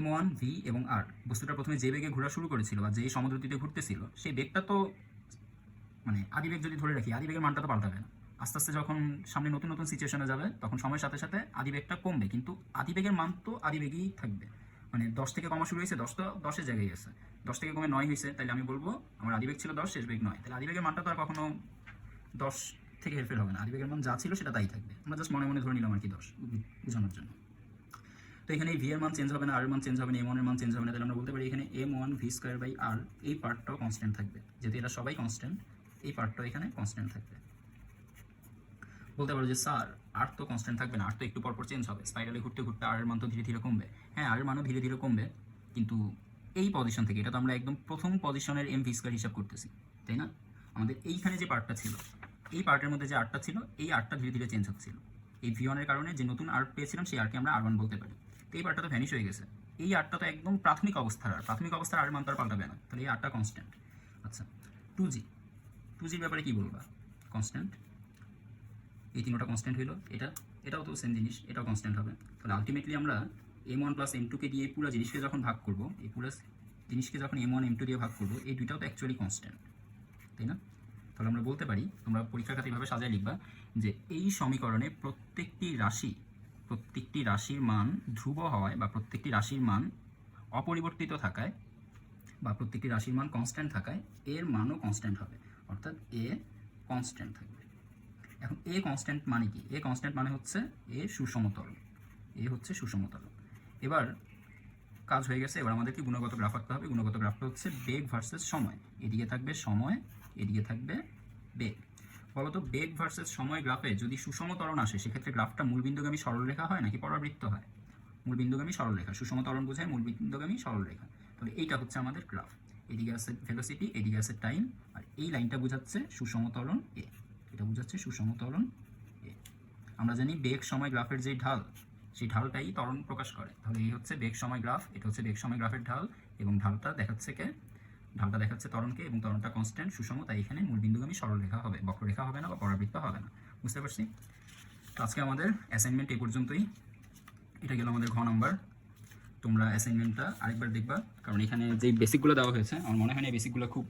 m1 v এবং r বস্তুটা প্রথমে যে বেগে ঘোরা শুরু করেছিল বা যেই সমদ্রুতিতে ঘুরতেছিল সেই বেগটা তো মানে আদি বেগ যদি ধরে রাখি আদি বেগের মানটা তো পাল্টাবে না। আস্তে আস্তে যখন সামনে নতুন নতুন সিচুয়েশনে যাবে তখন সময়ের সাথে সাথে আদি বেগটা কমবে, কিন্তু আদি বেগের মান তো আদি বেগেই থাকবে। মানে 10 থেকে কমা শুরু হয়েছে, 10 তো 10-এর জায়গায় আছে, 10 থেকে কমে 9 হয়েছে, তাহলে আমি বলবো আমার আদিবেগ ছিল 10, শেষ বেগ 9। তাহলে আদিবেগের মানটা তো আর কখনো 10 থেকে হেরফের হবে না, আদিবেগের মান যা ছিল সেটা তাই থাকবে। আমরা জাস্ট মনে মনে ধরে নিলাম আর কি 10 বোঝানোর জন্য। তো এখানে এই ভি এর মান চেঞ্জ হবে না, আর এর মান চেঞ্জ হবে না, m1 এর মান চেঞ্জ হবে না, তাহলে আমরা বলতে পারি এখানে m1 v স্কোয়ার বাই আর এই পার্টটাও কনস্ট্যান্ট থাকবে, যেহেতু এরা সবাই কনস্ট্যান্ট, এই পার্টটাও এখানে কনস্ট্যান্ট থাকবে। বলতে পারো যে স্যার আর তো কনস্ট্যান্ট থাকবে না, আর তো একটু পরপর চেঞ্জ হবে, স্পাইরালে ঘুরতে ঘুরতে আর এর মান তো ধীরে ধীরে কমবে। হ্যাঁ, আর এর মানও ধীরে ধীরে কমবে, কিন্তু এই পজিশন থেকে, এটা তো আমরা একদম প্রথম পজিশনের এম ভি স্কোয়ার হিসাব করতেছি, তাই না? আমাদের এইখানে যে পার্টটা ছিল, এই পার্টের মধ্যে যে আরটা ছিল, এই আরটা ধীরে ধীরে চেঞ্জ হচ্ছিল। এই v1 এর কারণে যে নতুন আর পেয়েছিলাম সেই আরকে আমরা r1 বলতে পারি। তো এই পার্টটা তো ভ্যানিশ হয়ে গেছে, এই আরটা তো একদম প্রাথমিক অবস্থার আর, প্রাথমিক অবস্থার আর মান তো আর পাল্টাবে না, তাহলে এই আরটা কনস্ট্যান্ট। আচ্ছা, 2g, 2gর ব্যাপারে কি বলবা? কনস্ট্যান্ট, এই তিনটা কনস্ট্যান্ট হইলো, এটাও তো সেম জিনিস, এটাও কনস্ট্যান্ট হবে। তাহলে আলটিমেটলি আমরা m1 প্লাস m2কে দিয়ে পুরো জিনিসকে যখন ভাগ করবো, এই পুরো জিনিসকে যখন m1 m2 দিয়ে ভাগ করবো, এই দুইটাও তো অ্যাকচুয়ালি কনস্ট্যান্ট, তাই না? তাহলে আমরা বলতে পারি, তোমরা পরীক্ষার খাতে এইভাবে সাজায় লিখবা যে এই সমীকরণে প্রত্যেকটি রাশির মান ধ্রুব হওয়ায় বা প্রত্যেকটি রাশির মান অপরিবর্তিত থাকায় বা প্রত্যেকটি রাশির মান কনস্ট্যান্ট থাকায় এর মানও কনস্ট্যান্ট হবে, অর্থাৎ এ কনস্ট্যান্ট থাকবে। এখন এ কনস্ট্যান্ট মানে কি? এ কনস্ট্যান্ট মানে হচ্ছে এ সুষমতল, এ হচ্ছে সুষমতল। এবার কাজ হয়ে গেছে, এবার আমাদেরকে গুণগত গ্রাফ আঁকতে হবে। গুণগত গ্রাফটা হচ্ছে বেগ ভার্সেস সময়। এদিকে থাকবে সময়, এদিকে থাকবে বেগ। বলতো বেগ ভার্সেস সময় গ্রাফে যদি সুষম ত্বরণ আসে সেক্ষেত্রে গ্রাফটা মূলবিন্দুগামী সরলরেখা হয় নাকি পরাবৃত্ত হয়? মূলবিন্দুগামী সরলরেখা। সুষম ত্বরণ বোঝায় মূলবিন্দুগামী সরলরেখা। তাহলে এইটা হচ্ছে আমাদের গ্রাফ। এদিকে আছে ভেলোসিটি, এদিকে আছে টাইম, আর এই লাইনটা বোঝাচ্ছে সুষম ত্বরণ এ। এটা বোঝাচ্ছে সুষম ত্বরণ এ। আমরা জানি বেগ সময় গ্রাফের যে ঢাল, সেই ঢালটাই ত্বরণ প্রকাশ করে। তাহলে এই হচ্ছে বেগ সময় গ্রাফ, এটা হচ্ছে বেগ সময় গ্রাফের ঢাল, এবং ঢালটা দেখাচ্ছে ঢালটা দেখাচ্ছে ত্বরণকে, এবং ত্বরণটা কনস্ট্যান্ট সুষম, তাই এখানে মূলবিন্দুগামী সরলরেখা হবে, বক্ররেখা হবে না বা পরাবৃত্ত হবে না। বুঝতে পারছি? তো আজকে আমাদের অ্যাসাইনমেন্ট এই পর্যন্তই। এটা গেল আমাদের ঘ নাম্বার। তোমরা অ্যাসাইনমেন্টটা আরেকবার দেখবা, কারণ এখানে যে বেসিকগুলো দেওয়া হয়েছে আমার মনে হয় না এই বেসিকগুলো খুব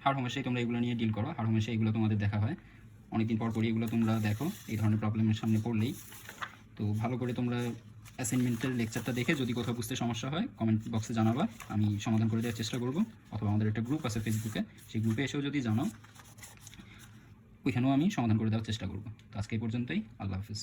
হার হমেশাই তোমরা এগুলো নিয়ে ডিল করো, হার হমেশাই এগুলো তোমাদের দেখা হয়, অনেকদিন পর পরই এগুলো তোমরা দেখো এই ধরনের প্রবলেমের সামনে পড়লেই। তো ভালো করে তোমরা অ্যাসাইনমেন্টের লেকচারটা দেখে যদি কোথাও বুঝতে সমস্যা হয় কমেন্ট বক্সে জানাবা, আমি সমাধান করে দেওয়ার চেষ্টা করব। অথবা আমাদের একটা গ্রুপ আছে ফেসবুকে, সেই গ্রুপে এসেও যদি জানাও ওইখানেও আমি সমাধান করে দেওয়ার চেষ্টা করব। তো আজকে এই পর্যন্তই, আল্লাহ হাফিজ।